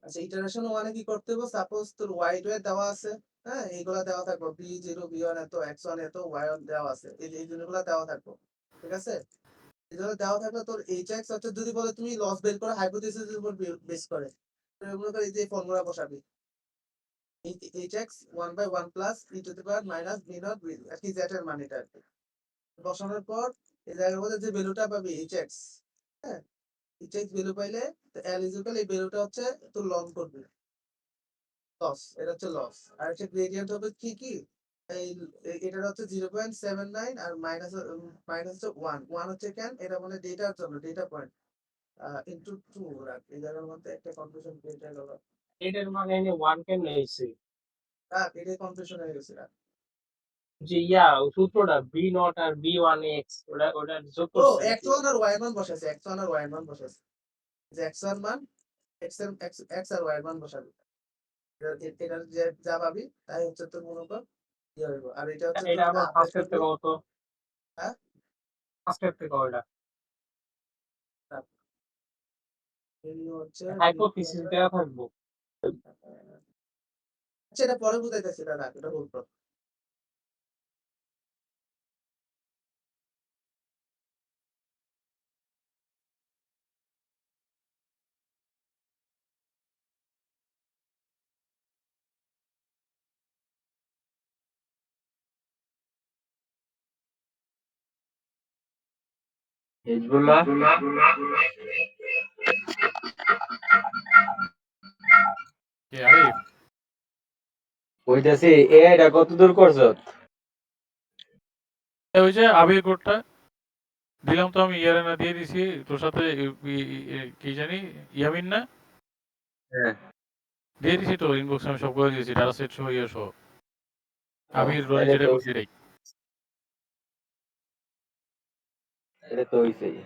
আচ্ছা ইটারেশন ওয়ানে কি করতে হবে, সাপোজ তোর ওয়াই টু দেওয়া আছে, হ্যাঁ এইগুলা দেওয়া থাকবো বি জিরো বি ওয়ান এত এক্স ওয়ান এত ওয়াই ওয়ান দেওয়া আছে, এই জিনিসগুলো দেওয়া থাকবো, ঠিক আছে এগুলো দেওয়া থাকলে তোর এইচ এক্স অর্থাৎ যদি বলে তুমি লস বের করে হাইপোথিসিস এর উপর বেস করে, মনে করে এই যে ফর্মুলা বসাবি H X 1/1 plus e to the power minus B not B R কি জেড এর মান এটা আর কি। বসানোর পর এই জায়গার মধ্যে যে ভ্যালুটা পাবি এইচ এক্স, হ্যাঁ এইচ এক্স ভ্যালু পাইলে এল ইজ ইকুয়াল এই ভ্যালুটা হচ্ছে তোর লং করবে লস, এটা হচ্ছে লস। আর একটা গ্রেডিয়েন্ট হবে কি কি এই এটা হচ্ছে 0.79 আর মাইনাস মাইনাস হচ্ছে 1 1 হচ্ছে কেন এটা মানে ডেটার জন্য ডেটা পয়েন্ট ইনটু 2 রাখ, এই জায়গার মধ্যে একটা কনফিউশন ক্রিয়েট হয়ে গেল, এটার মানে এনে 1 কেন নিয়েছে রাখ এটা কনফিউশন হয়ে গেছে রাখ। যে সূত্রটা বি নট আর বি ওয়ান এক্স ওটা যোগ ও করছে নাকি? x1 আর y1 বসাইছে, x1 আর y1 বসাইছে, যে x1 মান x আর y1 বসাবি, এটা যে যা পাবি তাই হচ্ছে তোর মনে কর ইয়ে হইব, আর এটা হচ্ছে এটা তোর আমার আপডেট ফার্স্টের করবি। থেকে কত, হ্যাঁ ফার্স্টের থেকে ওটা এই হচ্ছে হাইপোথিসিস দেওয়া থাকবো। আচ্ছা এটা পরে বুঝাইতেছি, এটা রাখ এটা বলবো। হিজবুল্লাহ কে আরিফ? কইতাছি এআইটা কত দূর করছ? ওই যে আবির কোডটা দিলাম তো, আমি ইয়ারেনা দিয়ে দিছি তোর সাথে কি জানি ইয়ামিন না হ্যাঁ দিয়ে দিছি, তো ইনবক্সে আমি সব করে দিয়েছি, ডাটা সেট সহ ইয়ে সহ আবির রনি তাহলে যেটা তো করছি এটাই। তাহলে তো হইছেই।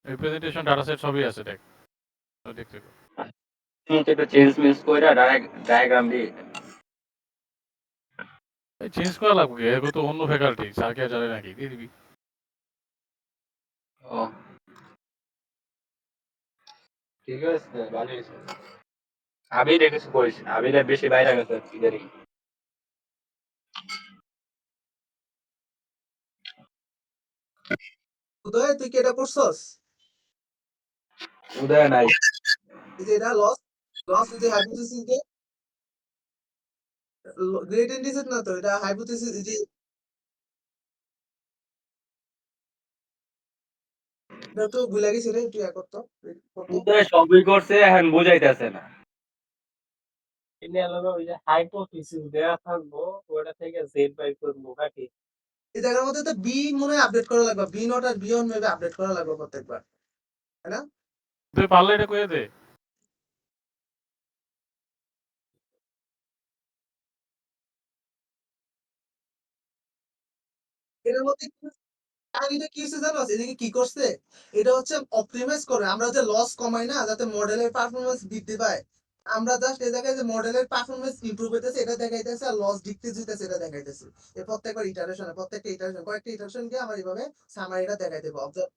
রিপ্রেজেন্টেশন ডাটা সেট সবই আছে, দেখ দেখতে পাবো। তুমি তো একটু চেঞ্জ মেঞ্জ কইরা ডায়াগ্রাম দি। চেঞ্জ করা লাগবে, এগুলো তো অন্য ফ্যাকাল্টি, স্যার কে জানে নাকি, দিয়ে দিবি। ও ঠিক আছে, ভালো হয়েছে। আবির কিছু কইস না, আবিরের বেশি বাইরে গেছে ইদারিং। উদয় তুই কি এটা করছস? উদয় নাই। এই যে এটা লস লস এই যে হাইপোথিসিস যে গ্রেট ইন্ডিসেস না তো, এটা হাইপোথিসিস যে এটা তো ভুলে গেছি রে, তুই করতো করতো উদয় সবই করছে, এখন বুঝাইতেছে না। এটা হলো ওই যে হাইপোথিসিস দেয়া থাকবো, ওটা থেকে জেড বাই করবো নাকি? এই জায়গার মধ্যে তো বি মনে হয় আপডেট করা লাগবে, বি নট আর বি ওয়ান মেবি আপডেট করা লাগবে প্রত্যেকবার, তাই না? তুই পারলে এটা কয়ে দে। এটার মধ্যে কাহিনীটা কি হচ্ছে জানো, এদিকে কি করছে, এটা হচ্ছে অপটিমাইজ করে, আমরা যে লস কমাই না যাতে মডেলের পারফরমেন্স বৃদ্ধি পায়, আমরা জাস্ট এই জায়গায় যে মডেলের পারফরমেন্স ইমপ্রুভ হইতেছে এটা দেখাইতেছে, আর লস ডিক্রিজ হইতেছে এটা দেখাইতেছে। এই প্রত্যেকবার ইটারেশনে প্রত্যেকটা ইটারেশন কয়েকটা ইটারেশন কে আমার এইভাবে সামারিটা দেখাই দেবো, অবজার্ভ।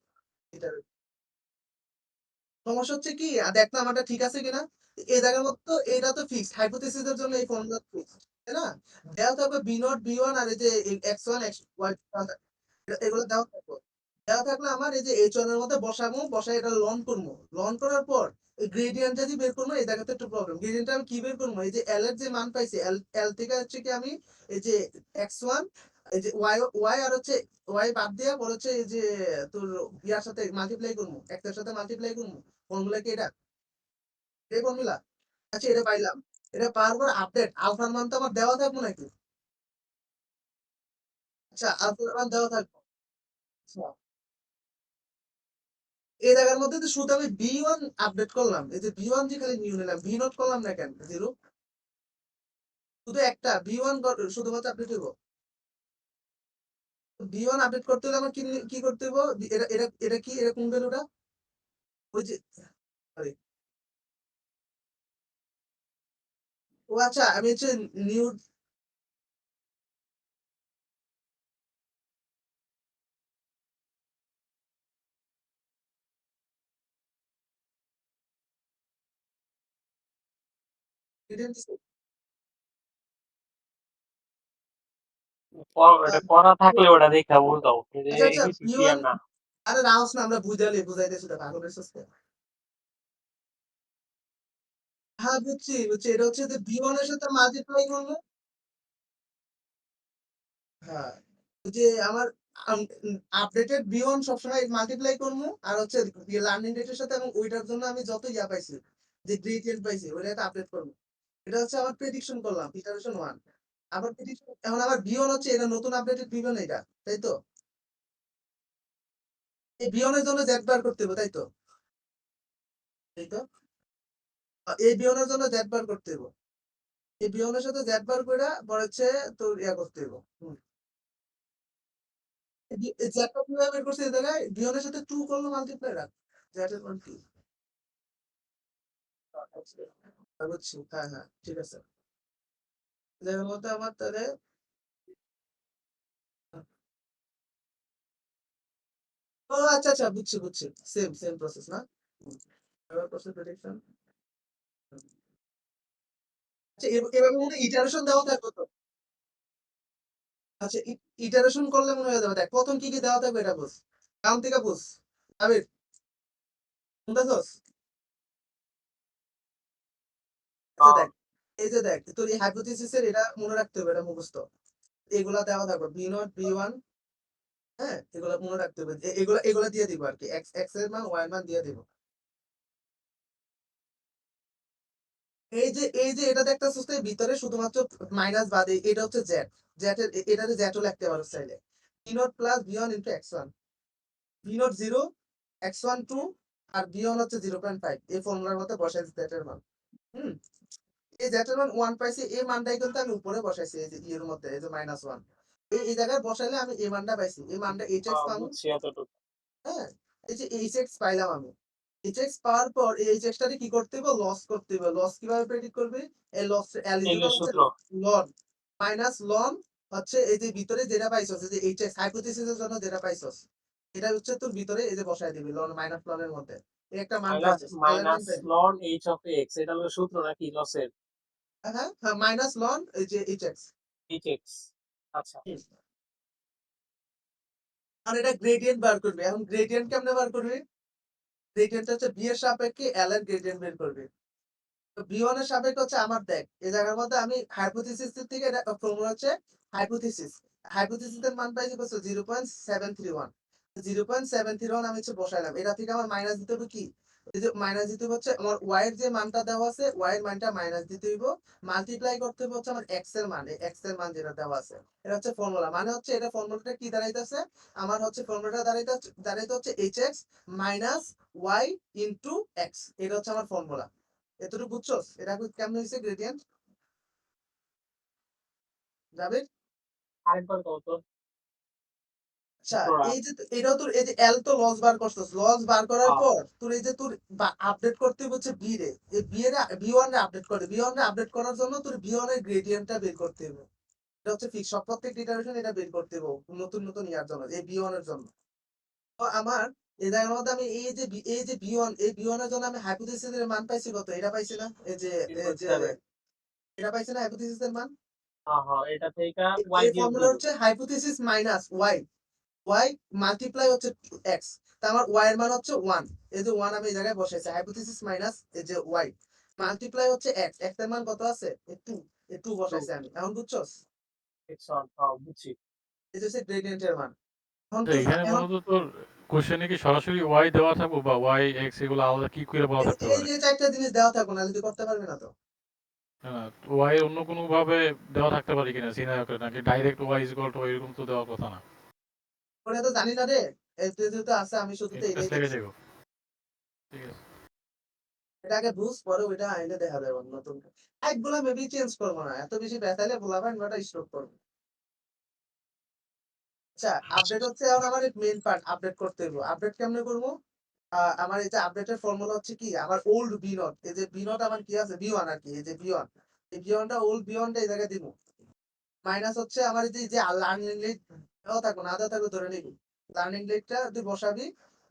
সমস্যা হচ্ছে কি দেখ না আমারটা ঠিক আছে কিনা, এই জায়গার মধ্যে তো এটা তো ফিক্সড, হাইপোথিসিসের জন্য এই ফর্মুলা ফিক্সড, তাই না? দেওয়া থাকবে বি নট বি ওয়ান আর এই যে এক্স ওয়ান এক্স ওয়াই, এগুলো দেওয়া থাকবে। দেওয়া থাকলে আমার এই যে এইচ ওয়ান এর মধ্যে বসাবো, বসাই এটা লন করবো, লন করার পর এই গ্রেডিয়েন্ট যদি বের করবো, এই জায়গাতে একটু প্রবলেম, গ্রেডিয়েন্টটা আমি কি বের করবো, এই যে এল এর যে মান পাইছি, এল এল থেকে হচ্ছে কি আমি এই যে এক্স ওয়ান এই যে ওয়াই ওয়াই আর হচ্ছে ওয়াই বাদ দিয়ে পর হচ্ছে এই যে তোর ইয়ার সাথে মাল্টিপ্লাই করবো, এক্স এর সাথে মাল্টিপ্লাই করবো, ফর্মুলা কি এটা, এই ফর্মুলা। আচ্ছা এটা পাইলাম, এটা পাওয়ার পর আপডেট আলফার মান তো আমার দেওয়া থাকবো নাকি? আচ্ছা আলফার মান দেওয়া থাকবো। আচ্ছা, এই জায়গার মধ্যে তো শুধু আমি বি ওয়ান আপডেট করলাম, এই যে বি ওয়ান যে খালি নিউ নিলাম, ভি নোট করলাম না কেন জিরো, শুধু একটা বি ওয়ান শুধুমাত্র আপডেট হইব। বি ওয়ান আপডেট করতে হলে আমার কি কি করতে হইব, এটা এটা এটা কি, এটা কোন ভ্যালুটা, ওই যে sorry, ও আচ্ছা আমি হচ্ছে নিউ ওটা পড়া থাকলে ওটা দেখা বুঝাও, আচ্ছা আচ্ছা কিছু বি ওয়ান, ক্লিয়ার না। আরে রাহস না আমরা বুঝাইতেছি তো পাগলের সুস্থ। হ্যাঁ বুঝছি বুঝছি, এটা হচ্ছে যে বি ওয়ান এর সাথে মাল্টিপ্লাই করলে, হ্যাঁ ওই যে আমার আপডেটেড বি ওয়ান সবসময় মাল্টিপ্লাই করবো, আর হচ্ছে লার্নিং রেটের সাথে, এবং ওইটার জন্য আমি যত ইয়া পাইছি যে গ্রেডিয়েন্ট পাইছি ওইটাতে আপডেট করবো। এটা হচ্ছে আমার প্রেডিকশন করলাম ইটারেশন ওয়ান। আবার প্রেডিকশন এখন আবার বি ওয়ান হচ্ছে এটা নতুন আপডেটেড বি ওয়ান, এটা তাই তো, এই বি ওয়ান এর জন্য জেড বার করতে হবে তাই তো, তাই তো এই বি ওয়ান এর জন্য জেড বার করতে হবে, এই বি ওয়ান এর সাথে জেড বার করে পরে হচ্ছে তোর ইয়া করতে হবে। জেডটা কিভাবে বের করছে এই জায়গায়, বি ওয়ান এর সাথে টু করলো মাল্টিপ্লাই রাখ, জেড এর মান কি, বুঝছি, হ্যাঁ হ্যাঁ ঠিক আছে। জায়গার মধ্যে আমার তাহলে ও আচ্ছা আচ্ছা বুঝছি বুঝছি, সেম সেম প্রসেস না, এবার প্রসেস প্রেডিকশন। আচ্ছা এভাবে মনে ইটারেশন দেওয়া থাকবে তো, আচ্ছা ইটারেশন করলে মনে হয়ে যাবে, দেখ প্রথম কি কি দেওয়া থাকবে এটা বুঝ, কাম থেকে বুঝ, আবির বুঝতেছস? আচ্ছা দেখ, এই যে দেখ তোর এই হাইপোথিসিস এর এটা মনে রাখতে হবে, এটা মুখস্থ, এগুলা দেওয়া থাকবে বি নট বি ওয়ান, হ্যাঁ এগুলা মনে রাখতে হবে, এগুলা এগুলা দিয়ে দিব আর কি, এক্স এক্স এর মান ওয়াই এর মান দিয়ে দিব। এই যে এটা দেখতেছিস তো, এর ভিতরে শুধুমাত্র মাইনাস বাদে এটা হচ্ছে জেড, জেড এর এটাতে জেডও লিখতে পারো চাইলে, b not plus b one into x one, b not zero, x one two, আর বি ওয়ান হচ্ছে 0.5, এই ফর্মুলার মধ্যে বসাই দিতে জেড এর মান। হুম, এই জেড এর মান ওয়ান পাইছি, এই মানটাই কিন্তু আমি উপরে বসাইছি, এই যে এর মধ্যে এই যে মাইনাস ওয়ান, এই জায়গায় বসাইলে আমি এই মানটা পাইছি, এই মানটা এইচ এক্স পাবো। বুঝছি এতটুকু। হ্যাঁ এই যে এইচ এক্স পাইলাম আমি, এইচ এক্স পাওয়ার পর এই এইচ এক্সটাকে কি করতে হবে, লস করতে হবে, লস কিভাবে প্রেডিক্ট করবে, এই লস এল ইকুয়াল এলের হচ্ছে সূত্র। লন মাইনাস লন হচ্ছে এই যে ভিতরে যেটা পাইছস, এই যে এইচ এক্স হাইপোথিসিসের জন্য যেটা পাইছস, এটা হচ্ছে তোর ভিতরে এই যে বসায় দিবি লন মাইনাস লনের মধ্যে এই একটা মান মাইনাস পাইছিস L এর মান মাইনাস পাইলি। লন এইচ অফ এক্স এটা হলো সূত্র নাকি লসের হ্যাঁ হ্যাঁ মাইনাস লন এই যে hx এইচ এক্স আচ্ছা আর এটা গ্রেডিয়েন্ট বার করবি। এখন গ্রেডিয়েন্ট কেমনে বার করবি? গ্রেডিয়েন্ট হচ্ছে বি এর সাপেক্ষে এল এর গ্রেডিয়েন্ট বের করবি। তো বি1 এর সাপেক্ষে হচ্ছে আমার দেখ এই জায়গার মধ্যে আমি হাইপোথিসিস থেকে এটা ফর্মুলা হচ্ছে হাইপোথিসিস। হাইপোথিসিস এর মান পাইছি কত 0.731। 0.731 আমি হচ্ছে বসাইলাম। এটা থেকে আমার মাইনাস দিতে হবে কি? এই যে মাইনাস দিতে হবে হচ্ছে আমার y এর যে মানটা দেওয়া আছে y এর মানটা মাইনাস দিতে হইব মাল্টিপ্লাই করতে হবে হচ্ছে আমার x এর মান এই x এর মান যেটা দেওয়া আছে। এটা হচ্ছে ফর্মুলা মানে হচ্ছে এটা ফর্মুলাটা কি দাঁড়াইতেছে আমার হচ্ছে ফর্মুলাটা দাঁড়াইতে হচ্ছে hx minus y into x এটা হচ্ছে আমার ফর্মুলা। এতটুকু বুঝছস এটা কেমন হয়েছে গ্রেডিয়েন্ট জাবের? আরেকবার কত আচ্ছা সূত্রটা এই যে এটাও তোর এই যে এল তো লস বার করছস লস বার করার পর তোর এই যে তোর আপডেট করতে হচ্ছে বি রে এই বি এর বি1 রে আপডেট করে বি1 রে আপডেট করার জন্য তোর বি1 এর গ্রেডিয়েন্টটা বের করতে হবে। এটা হচ্ছে ফিক্স সব প্রত্যেক ডিটারমিনেশন এটা বের করতে হবে নতুন নতুন ইয়ার জন্য এই বি1 এর জন্য। তো আমার এই জায়গার মধ্যে আমি এই যে বি1 এই বি1 এর জন্য আমি হাইপোথিসিস এর মান পাইছি কত এটা পাইছি না এই যে 3.7 এটা পাইছি না হাইপোথিসিস এর মান হ্যাঁ হ্যাঁ এটা থেকে ওয়াই এই বিয়োগ ফর্মুলা দিব হচ্ছে হাইপোথিসিস মাইনাস y মাল্টিপ্লাই হচ্ছে x তা আমার y এর মান হচ্ছে 1 এই যে 1 আমি এই জায়গায় বসাইছি হাইপোথিসিস মাইনাস এই যে y মাল্টিপ্লাই হচ্ছে x x এর মান কত আছে 2 এই 2 বসাইছি আমি এখন বুঝছস এক্স অন হ্যাঁ বুঝছি এই যে গ্রেডিয়েন্ট এর মান এখন তো তুই এখানে এখন মূলত তোর কোশ্চেনে কি সরাসরি ওয়াই দেওয়া থাকবো বা ওয়াই এক্স এগুলো আলাদা কি করে বলা থাকতে এই পারে? যে চারটা জিনিস দেওয়া থাকবে না যদি করতে পারবি না তো ওয়াই অন্য কোনো ভাবে দেওয়া থাকতে পারে কিনা সিনারিও করে নাকি direct y is equal to এরকম তো দেওয়ার কথা না। ওটা তো জানি না রে এসডিজি তো আছে আমি শুধু তো এটাই ইন্টারেস্ট লেগে দেখছি যাবো। ঠিক আছে। এটা আগে বুঝ পরে ওইটা আইনে দেখা যাবে নতুন একগুলা মেবি চেঞ্জ করবো না এত বেশি বেতাইলে বলাবেন ওটা স্টপ করবো। আচ্ছা আপডেট হচ্ছে এখন আমার মেইন পার্ট আপডেট করতে হইব আপডেট কেমনে করবো আমার এই যে আপডেটের ফর্মুলা হচ্ছে কি আমার ওল্ড বি নট এই যে বি নট আমার কি আছে বি1 আর কি এই যে বি1 এই বি1টা ওল্ড বি1টা এই জায়গায় দিব মাইনাস হচ্ছে আমার এই যে লার্নিং রেট দেওয়া থাকবে না দেওয়া থাকবে ধরে নিবি লার্নিং রেটটা তুই বসাবি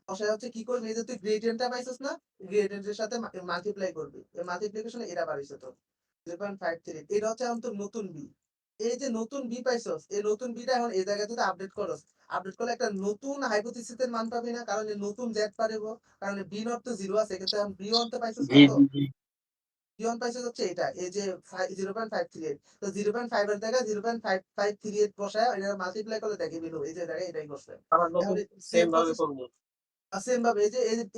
বসায় হচ্ছে কি করবি এই যে তুই গ্রেডিয়েন্টটা পাইছিস না গ্রেডিয়েন্টের সাথে মাল্টিপ্লাই করবি এই মাল্টিপ্লিকেশনে এটা বাড়িছে তো 0.53 এটা হচ্ছে এখন তোর নতুন বি এই যে নতুন বি পাইছস এই নতুন বিটা এখন এই জায়গায় তুই আপডেট করস আপডেট করলে একটা নতুন হাইপোথিসিসের মান পাবি না কারণ এই নতুন জেড পারিব কারণ বি নট তো 0 আছে কিন্তু এখন বি1 তে পাইছস জি কত জি জি বি1 পাইছস হচ্ছে এটা এই যে 0.538 তো 0.5 এর জায়গায় 0.538 বসায় এটা মাল্টিপ্লাই করলে দেখি বিলো এই যে জায়গায় এটাই করছে আমরা এখন নতুন সেম ভাবে করবো সেম ভাবে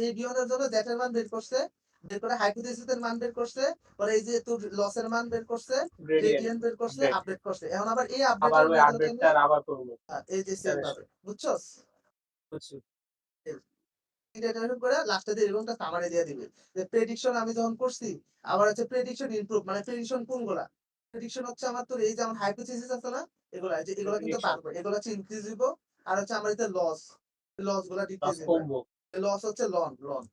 এই বি1 এর জন্য জেড এর মান বের করছে বের করে হাইপোথিসিস এর মান বের করছে পরে এই যে তোর লসের মান বের করছে গ্রেডিয়েন্ট গ্রেডিয়েন্ট বের করছে আপডেট আপডেট করছে এখন আবার এই আবার আপডেটের ওই মেথড আপডেটটা আবার করবো এই যে সেম ভাবে বুঝছস বুঝছি ইন্টারনেট করে লাস্টে দিয়ে এরকমটা সামারি দিয়ে দিবে যে প্রেডিকশন আমি যখন করছি আবার হচ্ছে প্রেডিকশন ইমপ্রুভ মানে প্রেডিকশন কোনগুলা প্রেডিকশন হচ্ছে আমার তোর এই যে আমার হাইপোথিসিস আছে না এগুলা যে এগুলা কিন্তু প্রেডিকশন বাড়বে এগুলা হচ্ছে ইনক্রিজ দিব আর হচ্ছে আমার এতে লস গুলা প্লাস ডিক্রিজ দিব কমবো লস হচ্ছে লন লন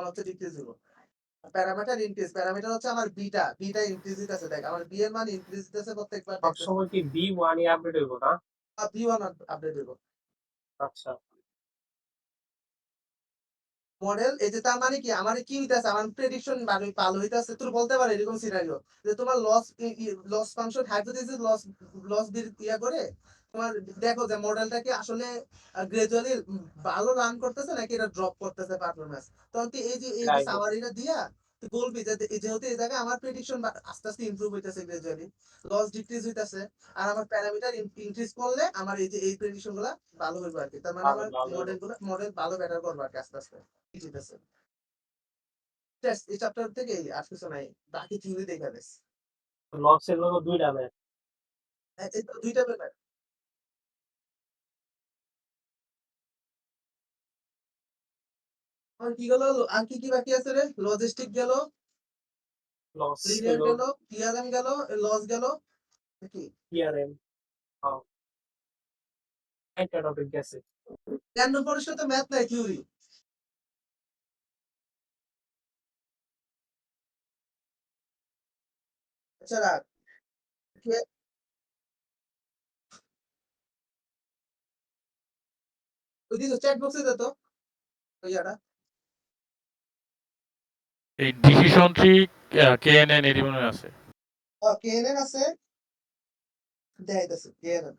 হচ্ছে ডিক্রিজ দিব প্যারামিটার ইনক্রিজ প্যারামিটার হচ্ছে আমার বিটা ইনক্রিজ দিতেছে দেখ আমার বি এর মান ইনক্রিজ দিতেছে প্রত্যেকবার দেখতেছি সবসময় কি বি ওয়ানই আপডেট হইব না বি1 আপডেট দিব আচ্ছা মডেল এই যে তার মানে কি আমার কি হইতাছে আমার প্রেডিকশন ভালো হইতাছে তুই বলতে পারে এরকম সিনারিও যে তোমার লস ফাংশন হাইপোথিসিস লস ইয়া করে তোমার দেখো যে মডেলটা কি আসলে গ্রাজুয়ালি ভালো রান করতেছে নাকি এটা ড্রপ করতেছে পারফরম্যান্স তখন তুই এই যে তাই সামারিটা দিয়া তুই বলবি যে যেহেতু এই জায়গায় আমার প্রেডিকশন আস্তে আস্তে ইমপ্রুভ হইতেছে গ্রাজুয়ালি লস ডিক্রিজ হইতেছে আর আমার প্যারামিটার ইনক্রিজ করলে আমার এই যে এই প্রেডিকশন গুলা ভালো হইবে আর কি তার মানে ভালো আমার ভালো মডেল ভালো বেটার করবে আর কি আস্তে আস্তে ঠিক আছে জাস্ট এই চ্যাপ্টার থেকে আর কিছু নাই বাকি থিওরি দেখা দিস লসের লোক দুইটা ম্যাচ এই তো দুইটা পেপার আর কি গেল আর কি বাকি আছে রে লজিস্টিক গেল লস লিনিয়ার হলো গেল টিআরএম গেল লস গেল কি টিআরএম একটা টপিক গেছে র্যান্ডম ফরেস্টে তো ম্যাথ নাই থিওরি আচ্ছা রাখ ওই দিকে চ্যাট বক্সে দে তো ওই ইয়াটা এই ডিসিশন ট্রি KNN এরই মনে হয় আছে। কেএনএন আছে দেখাইতেছে কেএনএন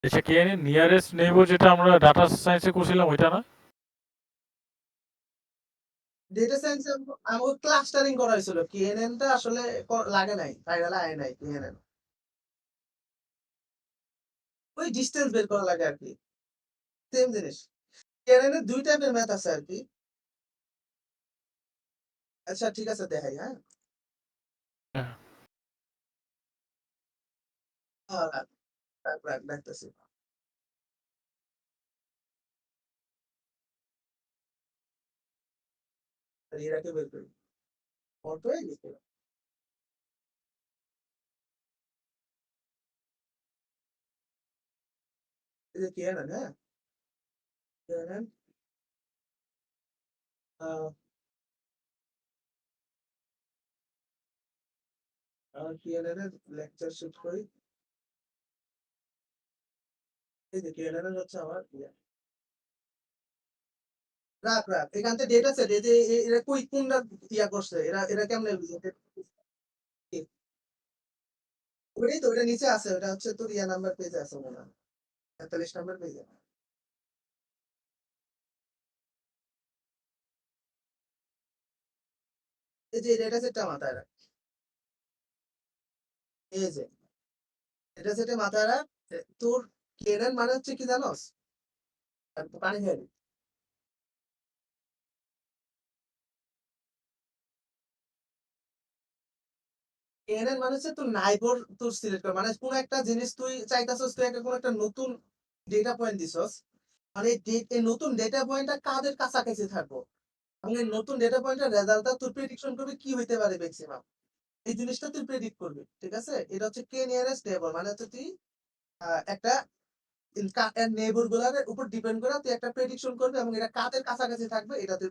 আচ্ছা KNN নিয়ারেস্ট নেইবার যেটা আমরা ডাটা সায়েন্সে করছিলাম ওইটা না? ডেটা সায়েন্স আমাকে ক্লাস্টারিং করা হয়েছিল কেএনএন টা আসলে লাগে নাই ফাইনালে আয় নাই কেএনএন ওই ডিস্টেন্স বের করা লাগে আর কি সেম জিনিস কেএনএন এর দুই টাইপের ম্যাথ আছে আর কি আচ্ছা ঠিক আছে দেখাই হ্যাঁ হ্যাঁ। দেখতেছি এরাকে বের করি অটো লিখে এই যে কেএনএন হ্যাঁ কেএনএন কেএনএন এর লেকচার শিট করি এই যে কেএনএন এর হচ্ছে আমার রাখ এখান থেকে ডেটা সেট এই যে এরা কই কোনটা ইয়া করছে এরা এরা কেমনে ওটাই তো ওটা নিচে আছে ওটা হচ্ছে তোর ইয়া নাম্বার পেজে আছে মনে হয় 43 নাম্বার পেজে এই যে ডেটা সেটটা মাথায় রাখ এই যে ডেটা সেটে মাথায় রাখ তোর কেএনএন মানে হচ্ছে কি জানোস পানি খেয়ে নি। কেএনএন মানে হচ্ছে তোর নাইবর তোর সিলেক্ট কর মানে কোন একটা জিনিস তুই চাইতাছস তুই একটা কোন একটা নতুন ডেটা পয়েন্ট দিছস মানে এই নতুন ডেটা পয়েন্টটা কাদের কাছাকাছি থাকবো এবং এই নতুন ডেটা পয়েন্টের রেজাল্টটা তুই প্রেডিকশন করবি কি হইতে পারে ম্যাক্সিমাম এই জিনিসটা তুই প্রেডিক্ট করবি ঠিক আছে এটা হচ্ছে কে নিয়ারেস্ট নেইবার মানে হচ্ছে তুই একটা নেইবার গুলার উপর ডিপেন্ড করে তুই একটা প্রেডিকশন করবি এবং এটা কাদের কাছাকাছি থাকবে এটা তুই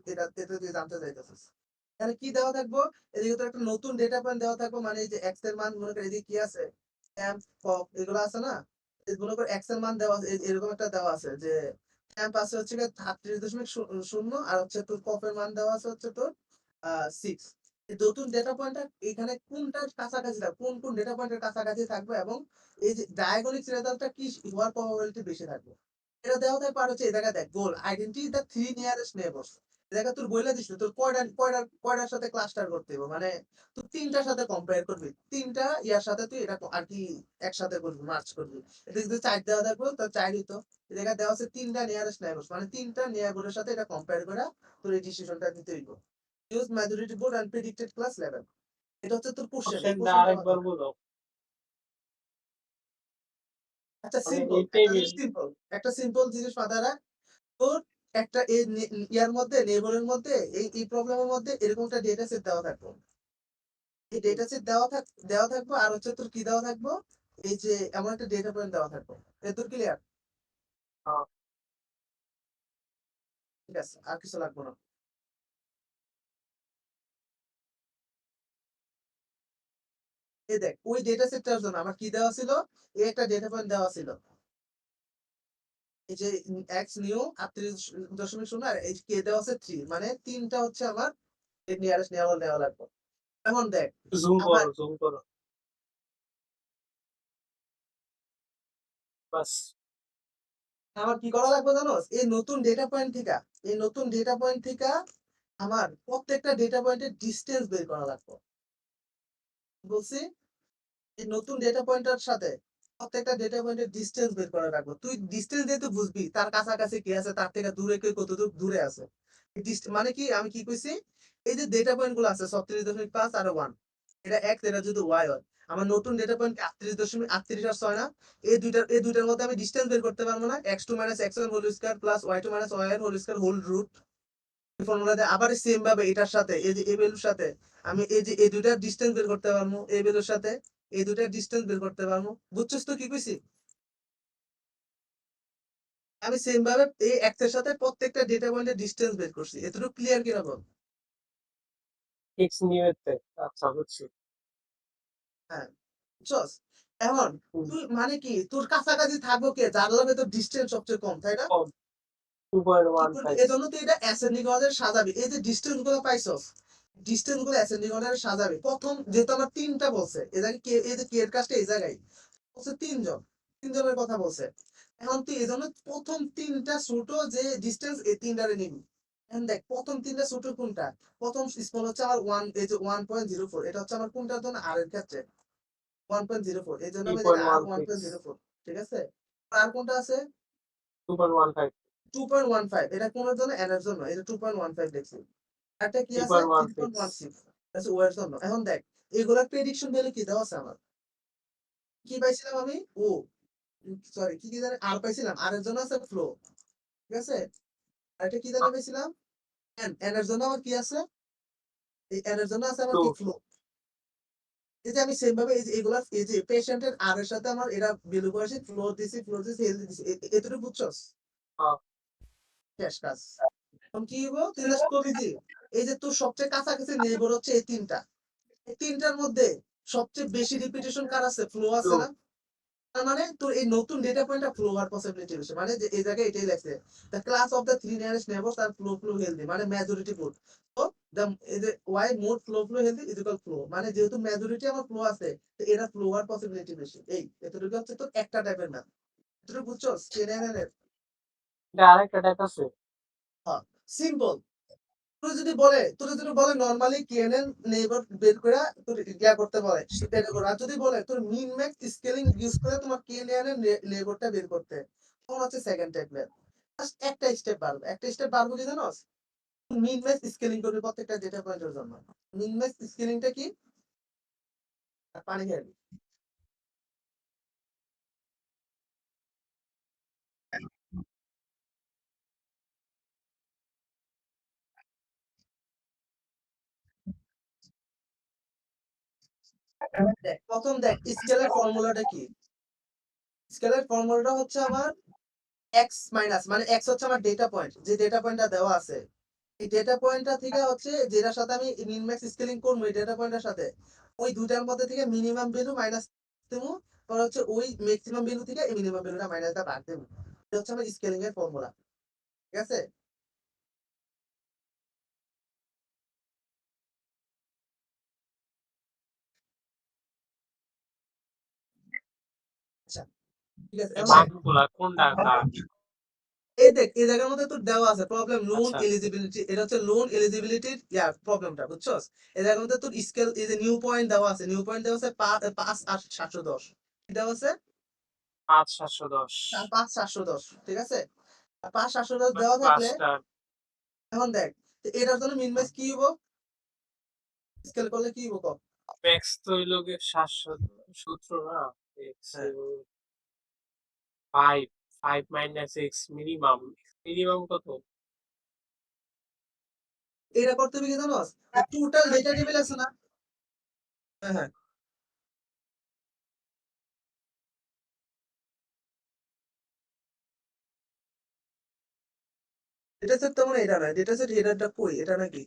জানতে চাইতেছিস তাহলে কি দেওয়া থাকবো এদিকে তো একটা নতুন ডেটা পয়েন্ট দেওয়া থাকবো মানে এই যে এক্স এর মান মনে করে এদিকে কি আছে ট্যাম্প পপ এগুলো আছে না মনে করে এক্স এর মান দেওয়া আছে এরকম একটা দেওয়া আছে যে ট্যাম্প আছে হচ্ছে 38.0 আর হচ্ছে তোর পপের মান দেওয়া আছে হচ্ছে তোর 6 এই নতুন ডেটা পয়েন্টটা এখানে কোনটার কাছাকাছি থাকবে কোন ডেটা পয়েন্টের কাছাকাছি থাকবে এবং এই যে ডায়াগোনিক রেজাল্টটা কি হওয়ার প্রবাবিলিটি বেশি থাকবে এটা দেওয়া থাকবে আর হচ্ছে এই জায়গায় দেখ গোল আইডেন্টিটি দ্য 3 নিয়ারেস্ট নেইবারস দেখা তোর বইলা দিস তোর কয়টার সাথে ক্লাস্টার করতে হবে মানে তুই তিনটার সাথে কম্পেয়ার করবি তিনটা ইয়ার সাথে তুই এটা আর কি একসাথে করবি মার্চ করবি এটা যদি চার দেওয়া থাকবো তো চারই তো এই জায়গায় দেওয়া আছে তিনটা নিয়ারেস্ট নেইবারস মানে তিনটা নেইবারের সাথে এটা কম্পেয়ার করে তোর এই ডিসিশনটা নিতে হইব ইউজ ম্যাজরিটি বোর্ড এন্ড প্রেডিক্টেড ক্লাস লেভেল এটা হচ্ছে তোর কোশ্চেন এই কোশ্চেনটা কোশ্চেনটা আরেকবার বলো আচ্ছা মানে সিম্পল এই টেবিল একটা সিম্পল জিনিস মাথায় রাখ তোর একটা এই ইয়ার মধ্যে নেইবারের মধ্যে এই প্রবলেমের মধ্যে এরকম একটা ডেটা সেট দেওয়া থাকবে এই ডেটা সেট দেওয়া থাকবে আর হচ্ছে তোর কি দেওয়া থাকবো এই যে এমন একটা ডেটা পয়েন্ট দেওয়া থাকবে তোর ক্লিয়ার হ্যাঁ। ঠিক আছে আর কিছু লাগবে না এই দেখ ওই ডেটা সেটটার জন্য আমার কি দেওয়া ছিল এই একটা ডেটা পয়েন্ট দেওয়া ছিল এই যে এক্স নিউ 38.0 আর এই কে দেওয়া আছে 3 মানে তিনটা হচ্ছে আমার নিয়ারেস্ট নেওয়া লাগবে এখন দেখ আমার জুম করো বাস আমার কি করা লাগবে জানোস এই নতুন ডেটা পয়েন্ট থেকে আমার প্রত্যেকটা ডেটা পয়েন্টের ডিসটেন্স বের করা লাগবে বলছি এই নতুন ডেটা পয়েন্টের সাথে প্রত্যেকটা ডেটা পয়েন্টের ডিসটেন্স বের করা লাগবে তুই ডিসটেন্স দিয়ে তো বুঝবি তার কাছাকাছি কি আছে তার থেকে দূরে কে কতটুকু দূরে আছে মানে কি আমি কি কইছি এই যে ডেটা পয়েন্ট গুলো আছে 36.5 আর 1 এটা এক্স এটা যদি ওয়াই হয় আমার নতুন ডেটা পয়েন্ট 38.38 আর 6 না এই দুইটার মধ্যে আমি ডিসটেন্স বের করতে পারবো না x2 - x1 whole square plus y2 - y whole square whole root ফর্মুলাতে আবার সেম ভাবে এটার সাথে এই যে এই ভ্যালুর সাথে আমি এই যে এই দুইটার ডিসটেন্স বের করতে পারবো এই ভ্যালুর সাথে এই দুইটার ডিসটেন্স বের করতে পারবো বুঝছিস তো কি কইছি আমি সেম ভাবে এই এক্স এর সাথে প্রত্যেকটা ডেটা পয়েন্টের ডিসটেন্স বের করছি এতটুকু ক্লিয়ার কিনা বল এক্স নিউতে আচ্ছা বুঝছি হ্যাঁ বুঝছস এখন তুই মানে কি তোর কাছাকাছি থাকবো কে যার লগে তোর ডিসটেন্স সবচেয়ে কম তাই না কম কি করবি 2.15 এজন্য তুই এটা অ্যাসেন্ডিং অর্ডারে সাজাবি। এই যে ডিসটেন্স গুলো পাইছস, ডিসটেন্স গুলো অ্যাসেন্ডিং অর্ডারে সাজাবি। প্রথম যেহেতু আমার 3টা বলছে, এই জায়গায় কে, এই যে কে এর কাজটা এই জায়গায় বলছে 3 জনের কথা বলছে। এখন তুই এজন্য প্রথম 3টা ছোট যে ডিসটেন্স এই 3টারে নিবি। এখন দেখ প্রথম 3টা ছোট কোনটা? প্রথম স্মল হচ্ছে আমার 1, এই যে 1.04, এটা হচ্ছে আমার কোনটার জন্য? আর এর ক্ষেত্রে 1.04, এই জন্য আমি জানি আর 3.16 1.04, ঠিক আছে? আর কোনটা আছে? 2.15 2.15, এটা কোনের জন্য? n এর জন্য, এই যে 2.15 লিখছি। একটা কি আছে? 3.16 3.16, আছে ও এর জন্য। এখন দেখ এগুলা প্রেডিকশন ভ্যালু কি দেওয়া আছে আমার? কি পাইছিলাম আমি? ও সরি, কি জানি আর পাইছিলাম, আর এর জন্য আছে ফ্লো, ঠিক আছে? আর এটা কি জানি পাইছিলাম? n এর জন্য আমার কি আছে? এই n এর জন্য আছে আমার কি? 2 ফ্লো। এই যে আমি সেম ভাবে এই যে এগুলা, এই যে পেশেন্টের আর এর সাথে আমার এরা ভ্যালু করেছি, ফ্লো দিছি, হেলথ দিছি, এতটুকু বুঝছস? হ্যাঁ। শেষ কাজ। এখন কি হইব? তুই জাস্ট করবি যে এই যে তোর সবচেয়ে কাছাকাছি নেইবার হচ্ছে এই 3টা। এই 3টার মধ্যে সবচেয়ে বেশি রিপিটেশন কার আছে? ফ্লো আছে 2 না? তার মানে তোর এই নতুন ডেটা পয়েন্টটা ফ্লো হওয়ার পসিবিলিটি বেশি। মানে যে এই জায়গায় এটাই লেখছে, the class of the 3 nearest neighbours are flow healthy, মানে মেজরিটি ফ্লো। তো দ্য, এই যে y more flow healthy is equal flow, মানে যেহেতু মেজরিটি আমার ফ্লো আছে, তো এটা ফ্লো হওয়ার পসিবিলিটি বেশি। এই এতটুকু হচ্ছে তোর একটা টাইপের ম্যাথ। এতটুকু বুঝছস? কেএনএন এর এটা আরেকটা টাইপ আছে। সিম্পল। তোর যদি বলে নরমালি কেএনএন নেইবার বের করে তোর ইয়া করতে বলে, সেটা করো। আর যদি বলে তোর মিন ম্যাক্স স্কেলিং ইউজ করে তোমার কেএনএন এর নেইবারটা বের করতে, তখন হচ্ছে সেকেন্ড টাইপ ম্যাথ। জাস্ট একটা স্টেপ বাড়বো কি জানোস? মিন ম্যাক্স স্কেলিং করবি প্রত্যেকটা ডেটা পয়েন্টের জন্য। মিন ম্যাক্স স্কেলিংটা কি? পানি খেয়ে নি। দেখ স্কেলের ফর্মুলাটা কি? স্কেলের ফর্মুলাটা হচ্ছে আমার এক্স মাইনাস, মানে এক্স হচ্ছে আমার ডেটা পয়েন্ট, যে ডেটা পয়েন্টটা দেওয়া আছে। এই ডেটা পয়েন্টটা থেকে হচ্ছে যেটার সাথে আমি মিন ম্যাক্স স্কেলিং করবো, এই ডেটা পয়েন্টের সাথে ওই দুইটার মধ্যে থেকে মিনিমাম ভ্যালু মাইনাস দেবো, তারপর হচ্ছে ওই ম্যাক্সিমাম ভ্যালু থেকে এই মিনিমাম ভ্যালুটা মাইনাস দা বাদ দেবো। এটা হচ্ছে আমার স্কেলিং এর ফর্মুলা, ঠিক আছে? আচ্ছা, ঠিক আছে। এই এখন দেখ, মানগুলা কোনটা কার? এই দেখ এই জায়গার মধ্যে তোর দেওয়া আছে প্রবলেম লোন আচ্ছা এলিজিবিলিটি, এটা হচ্ছে লোন এলিজিবিলিটির ইয়ার প্রবলেমটা, বুঝছস? এই জায়গার মধ্যে তোর স্কেল, এই যে নিউ পয়েন্ট দেওয়া আছে, নিউ পয়েন্ট দেওয়া আছে 5,710, কি দেওয়া আছে? 5,710 5,710, ঠিক আছে? 5,710 মানে দেওয়া থাকলে, পাঁচটা এখন দেখ তো এটার জন্য মিন ম্যাক্স কি হইব? স্কেল করলে কি হইব কম? ম্যাক্স তো হইলো গিয়ে 717 না। এক্স হ্যাঁ, 5 5 মাইনাস এক্স মিনিমাম, মিনিমাম কত? এটা করতে হবে কি জানোস? টোটাল ডেটা টেবিল আছে না? হ্যাঁ হ্যাঁ, ডেটা সেট তো মানে এটা না, ডেটা সেট হেডারটা কই, এটা নাকি?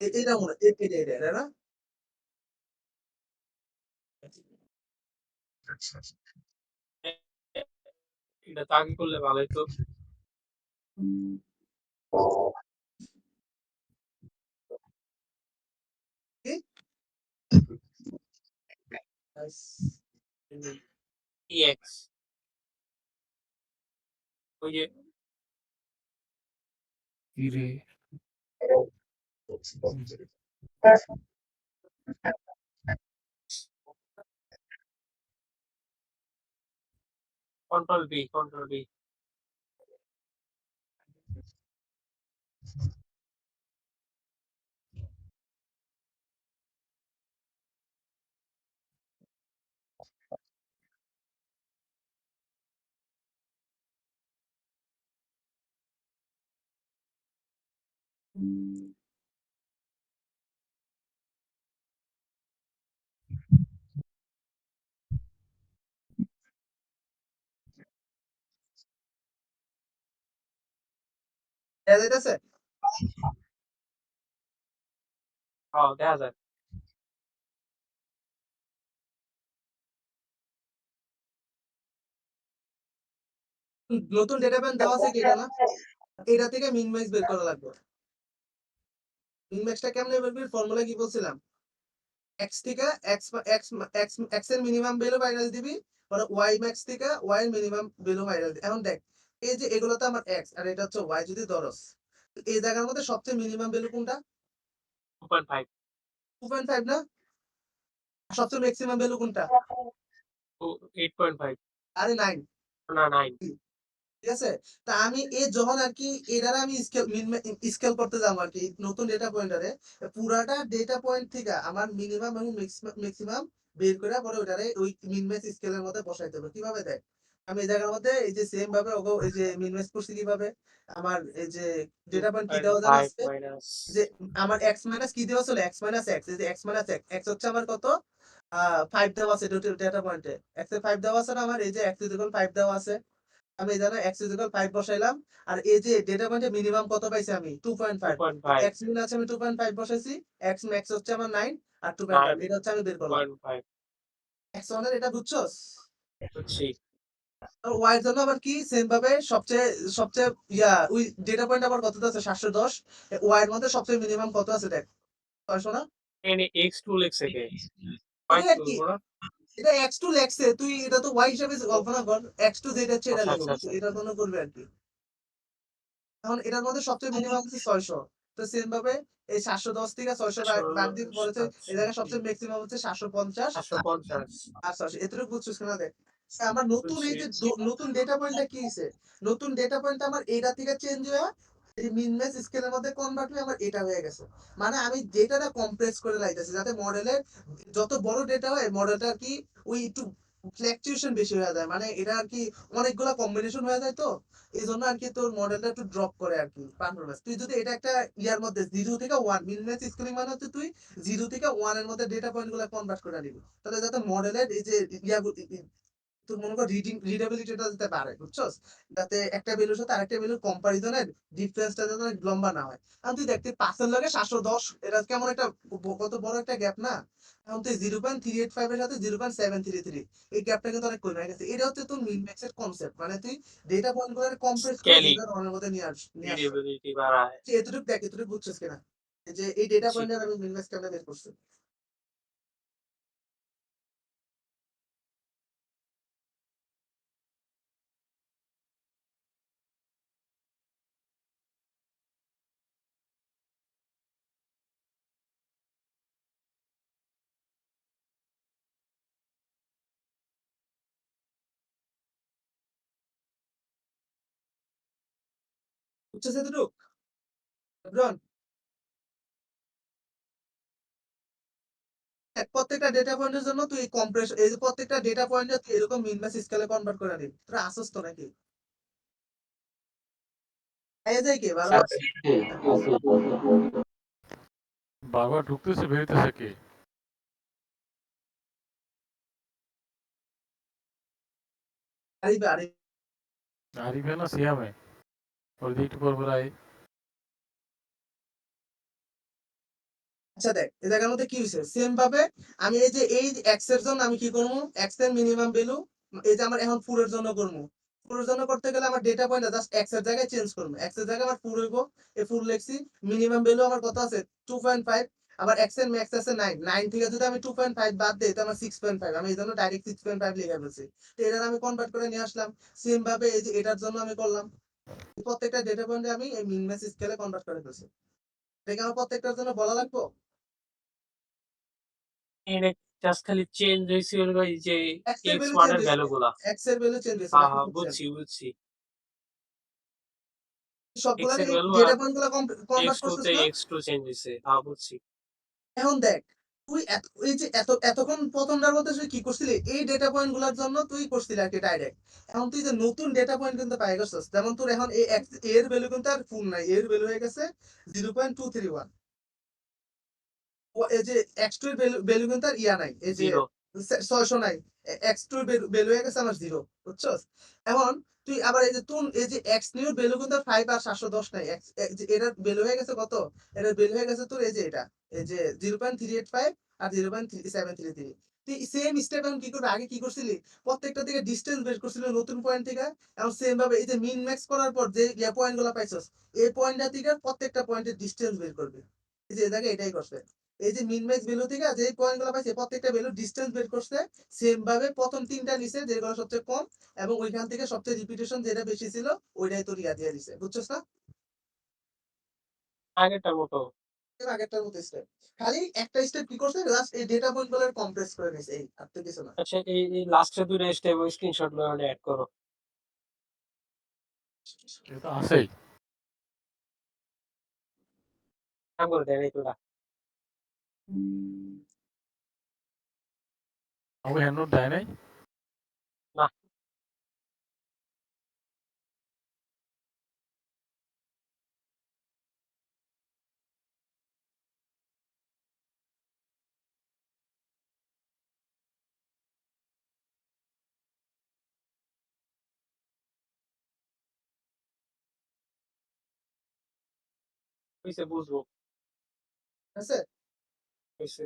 এটা মনে হয় এটা না? এটা তো আগে করলে ভালো হতো। কি? আইস, এক্স ওই যে কি রে? কন্ট্রোল বি দেখা যাইতাছে? হ্যাঁ দেখা যায়। নতুন ডেটা পয়েন্ট দেওয়া আছে কি এটা না? এটা থেকে মিন ম্যাক্স বের করা লাগবে। মিন ম্যাক্সটা কেমনে বের করবি? ফর্মুলা কি বলছিলাম? x থেকে x এর মিনিমাম ভ্যালু মাইনাস দিবি, পরে y ম্যাক্স থেকে y এর মিনিমাম ভ্যালু মাইনাস দিবি। এখন দেখ, এই যে এগুলো তো আমার x আর এটা হচ্ছে y যদি ধরস, এই জায়গার মধ্যে সবচেয়ে মিনিমাম ভ্যালু কোনটা? 2.5 2.5 না? সবচেয়ে ম্যাক্সিমাম ভ্যালু কোনটা? 8.5 আরে 9। না 9 ঠিক আছে? তা আমি যখন আর কি এটারে আমি স্কেল করতে যাবো আর কি নতুন ডেটা পয়েন্টারে, পুরাটা ডেটা পয়েন্ট থেকে আমার মিনিমাম এবং ম্যাক্সিমাম বের করে পরে ওটারে ওই মিনম্যাক্স স্কেলের মধ্যে বসাইতে হবে। কিভাবে দেখ, আমি এই জায়গার মধ্যে এই যে সেম ভাবে এই যে মিনম্যাক্স করছি কিভাবে, আমার এই যে ডেটা পয়েন্ট কি দেওয়া জানা 2.5 আছে মাইনাস যে আমার x মাইনাস কি দেওয়া ছিল, x মাইনাস x, এই যে x মাইনাস x, x হচ্ছে আমার কত 5 দেওয়া আছে ডেটা পয়েন্টে, x এর 5 দেওয়া আছে না, আমার এই যে x 5 দেওয়া আছে, আমি এই জায়গায় x 5 বসাইলাম। আর এই যে ডেটা পয়েন্টে মিনিমাম কত পাইছি আমি 2.5, 2.5 x মিন আছে আমি 2.5 বসাইছি, x ম্যাক্স হচ্ছে আমার 9 আর 2.5, এটা হচ্ছে আমি বের করলাম 9.5 x1 এর, এটা বুঝছস? বুঝছি। আর y এর জন্য আবার কি সেম ভাবে সবচেয়ে সবচেয়ে ওই ডেটা পয়েন্ট আবার কত আছে 710, y এর মধ্যে সবচেয়ে মিনিমাম কত আছে দেখ 600 না? এখানে x2 লেখছে কে? এটা আর y2 কি, বড়? এটা x2 লেখছে, তুই এটা তো y হিসাবে কল্পনা কর, x2 যেটা হচ্ছে এটা আচ্ছা লেখো, আচ্ছা আচ্ছা এটা কোনো করবে আর কি। এখন এটার মধ্যে সবচেয়ে মিনিমাম হচ্ছে 600, তো সেম ভাবে এই 710 থেকে 600 বাদ দিয়ে পড়েছে, এই জায়গায় সবচেয়ে ম্যাক্সিমাম হচ্ছে 750 750 আর 600, এতটুকু বুঝছিস কিনা দেখ। আমার নতুন বুঝছি। এই যে নতুন ডেটা পয়েন্টটা কি হইছে, নতুন ডেটা পয়েন্ট আমার এটা থেকে চেঞ্জ হয়ে এই মিনম্যাক্স স্কেলের মধ্যে কনভার্ট হয়ে আমার এটা হয়ে গেছে। মানে আমি ডেটাটা কম্প্রেস করে লাইতেছি যাতে মডেলের যত বড় ডেটা হয় মডেলটা কি ওই একটু ফ্ল্যাকচুয়েশন বেশি হয়ে যায়, মানে এটা আর কি অনেকগুলা কম্বিনেশন হয়ে যায়, তো এই জন্য আর কি তোর মডেলটা একটু ড্রপ করে আর কি পারফরমেন্স। তুই যদি এটা একটা ইয়ার মধ্যে 0 থেকে 1 মিনম্যাক্স স্কেলিং মানে হচ্ছে তুই 0 থেকে 1 এর মধ্যে ডেটা পয়েন্ট গুলো কনভার্ট করে নিবি, তাহলে যাতে মডেলের এই যে তোর মনে কর রিডেবিলিটিটা যাতে বাড়ে, বুঝছস? যাতে একটা ভ্যালুর সাথে আরেকটা ভ্যালুর কম্পারিজনের ডিফারেন্সটা যাতে অনেক লম্বা না হয়। এখন তুই দেখতে 5 এর লগে 710, এটা কেমন একটা কত বড় একটা গ্যাপ না? এখন তুই 0.385 এর সাথে 0.733, এই গ্যাপটা কিন্তু অনেক কমে গেছে। এটা হচ্ছে তোর মিনম্যাক্স এর কনসেপ্ট, মানে তুই ডেটা পয়েন্ট গুলো কম্প্রেস করে স্কেলিং নিজের ধরনের মধ্যে নিয়ে নিয়ে আসছো। রিডেবিলিটি বাড়ায়। এতটুকু দেখ, এতটুকু বুঝছিস কিনা এই যে এই ডেটা বুঝছি। পয়েন্টের আমি মিনম্যাক্স কেমনে বের করছি। বুঝছিস এতটুকু ব্রন? প্রত্যেকটা ডেটা পয়েন্টের জন্য তুই কম্প্রেশন, এই যে প্রত্যেকটা ডেটা পয়েন্টে তুই এরকম মিনম্যাক্স স্কেলে কনভার্ট করে নিবি, তোরা আসছ তো নাকি? আইয়া যায় কি বারবার? বারবার ঢুকতেছে বেরিতেছে কি? আরিবে আরিবে। আরিফে না সিয়ামে? ওর দিকে একটু পর পর আই। আচ্ছা দেখ, এই জায়গার মধ্যে কি হয়েছে সেম ভাবে আমি এই যে এই এক্স এর জন্য আমি কি করবো, এক্স এর মিনিমাম ভ্যালু এই যে আমার এখন পুরোর জন্য করবো, পুরোর জন্য করতে গেলে আমার ডেটা পয়েন্ট জাস্ট এক্স এর জায়গায় চেঞ্জ করবো, এক্স এর জায়গায় আমার পুরো হইব, এই ফুল লিখছি, মিনিমাম ভ্যালু আমার কত আছে 2.5, আবার এক্স এর ম্যাক্স আছে 9, 9 থেকে যদি আমি 2.5 বাদ দিই তাহলে আমার 6.5, আমি এই জন্য ডাইরেক্ট 6.5 লিখে ফেলছি। তো এটা আমি কনভার্ট করে নিয়ে আসলাম, সেম ভাবে এই যে এটার জন্য আমি করলাম, প্রত্যেকটা ডেটা পয়েন্টে আমি এই মিনম্যাক্স স্কেলে কনভার্ট করে ফেলছি। এটা আমার প্রত্যেকটার জন্য বলা লাগবে। এখানে জাস্ট খালি চেঞ্জ হইছে হলো এই যে এক্স এর ভ্যালু x1 চেঞ্জ এর হয়েছে, ভ্যালু গুলা। এক্স এর ভ্যালু চেঞ্জ হয়েছে, হ্যাঁ বাকি হ্যাঁ কিছু না। বুঝছি বুঝছি। x সবগুলা এর ভ্যালু আর ডেটা পয়েন্ট গুলা কনভার্ট x2 করছিস তে না? x2 চেঞ্জ হইছে। হ্যাঁ বুঝছি। এখন দেখ, তুই এই যে এতক্ষণ প্রথমটার মধ্যে তুই কি করছিলি, এই ডেটা পয়েন্ট গুলার জন্য তুই করছিলি আর কি ডাইরেক্ট। এখন তুই যে নতুন ডেটা পয়েন্ট কিন্তু পাই গেছিস, যেমন তোর এখন এই এর ভ্যালু কিন্তু আর ফুল নাই, এর ভ্যালু হয়ে গেছে 0.231, এই যে এক্স টু এর ভ্যালু কিন্তু আর ইয়া নাই, এই যে 0 600 নাই, এক্স টু ভ্যালু হয়ে গেছে আমার 0, বুঝছস? এখন তুই আবার এই যে তুই এই যে এক্স নিউ ভ্যালু কিন্তু 5 আর 710 নাই, এটার ভ্যালু হয়ে গেছে কত, এটার ভ্যালু হয়ে গেছে তোর এই যে এটা, এই যে 0.385 আর 0.733, সেম স্টেপ এখন কি করবে, আগে কি করছিলি প্রত্যেকটা থেকে ডিস্টেন্স বের করছিল নতুন পয়েন্ট থেকে, এখন সেম ভাবে এই যে মিন ম্যাক্স করার পর যে পয়েন্ট গুলা পাইছস এই পয়েন্টটা থেকে প্রত্যেকটা পয়েন্টের ডিস্টেন্স বের করবে। এই যে দেখে এটাই করছে, এই যে মিন ম্যাক্স ভ্যালু থেকে যে পয়েন্ট গুলা পাইছে প্রত্যেকটা ভ্যালু ডিস্টেন্স বের করছে, সেম ভাবে প্রথম তিনটা নিছে যেগুলো সবচেয়ে কম, এবং ওইখান থেকে সবচেয়ে রিপিটেশন যেটা বেশি ছিল ওইটাই তোর ইয়া দিয়ে দিছে, বুঝছস না? আগেরটার মতো। এর আগেরটার মতো স্টেপ, খালি একটা স্টেপ কি করছে, লাস্ট এই ডেটা পয়েন্ট গুলো কম্প্রেস করে নিছে, এই আর তো কিছু না। আচ্ছা এই লাস্টের ২ টা স্টেপ ওই স্ক্রিনশট গুলো এড করো। এটা তো আছেই। নাম করে দেন এই ২ টা। আমাকে হ্যান্ড নোট দেয় নাই? না। হইছে বুঝবো। আছে হইছে।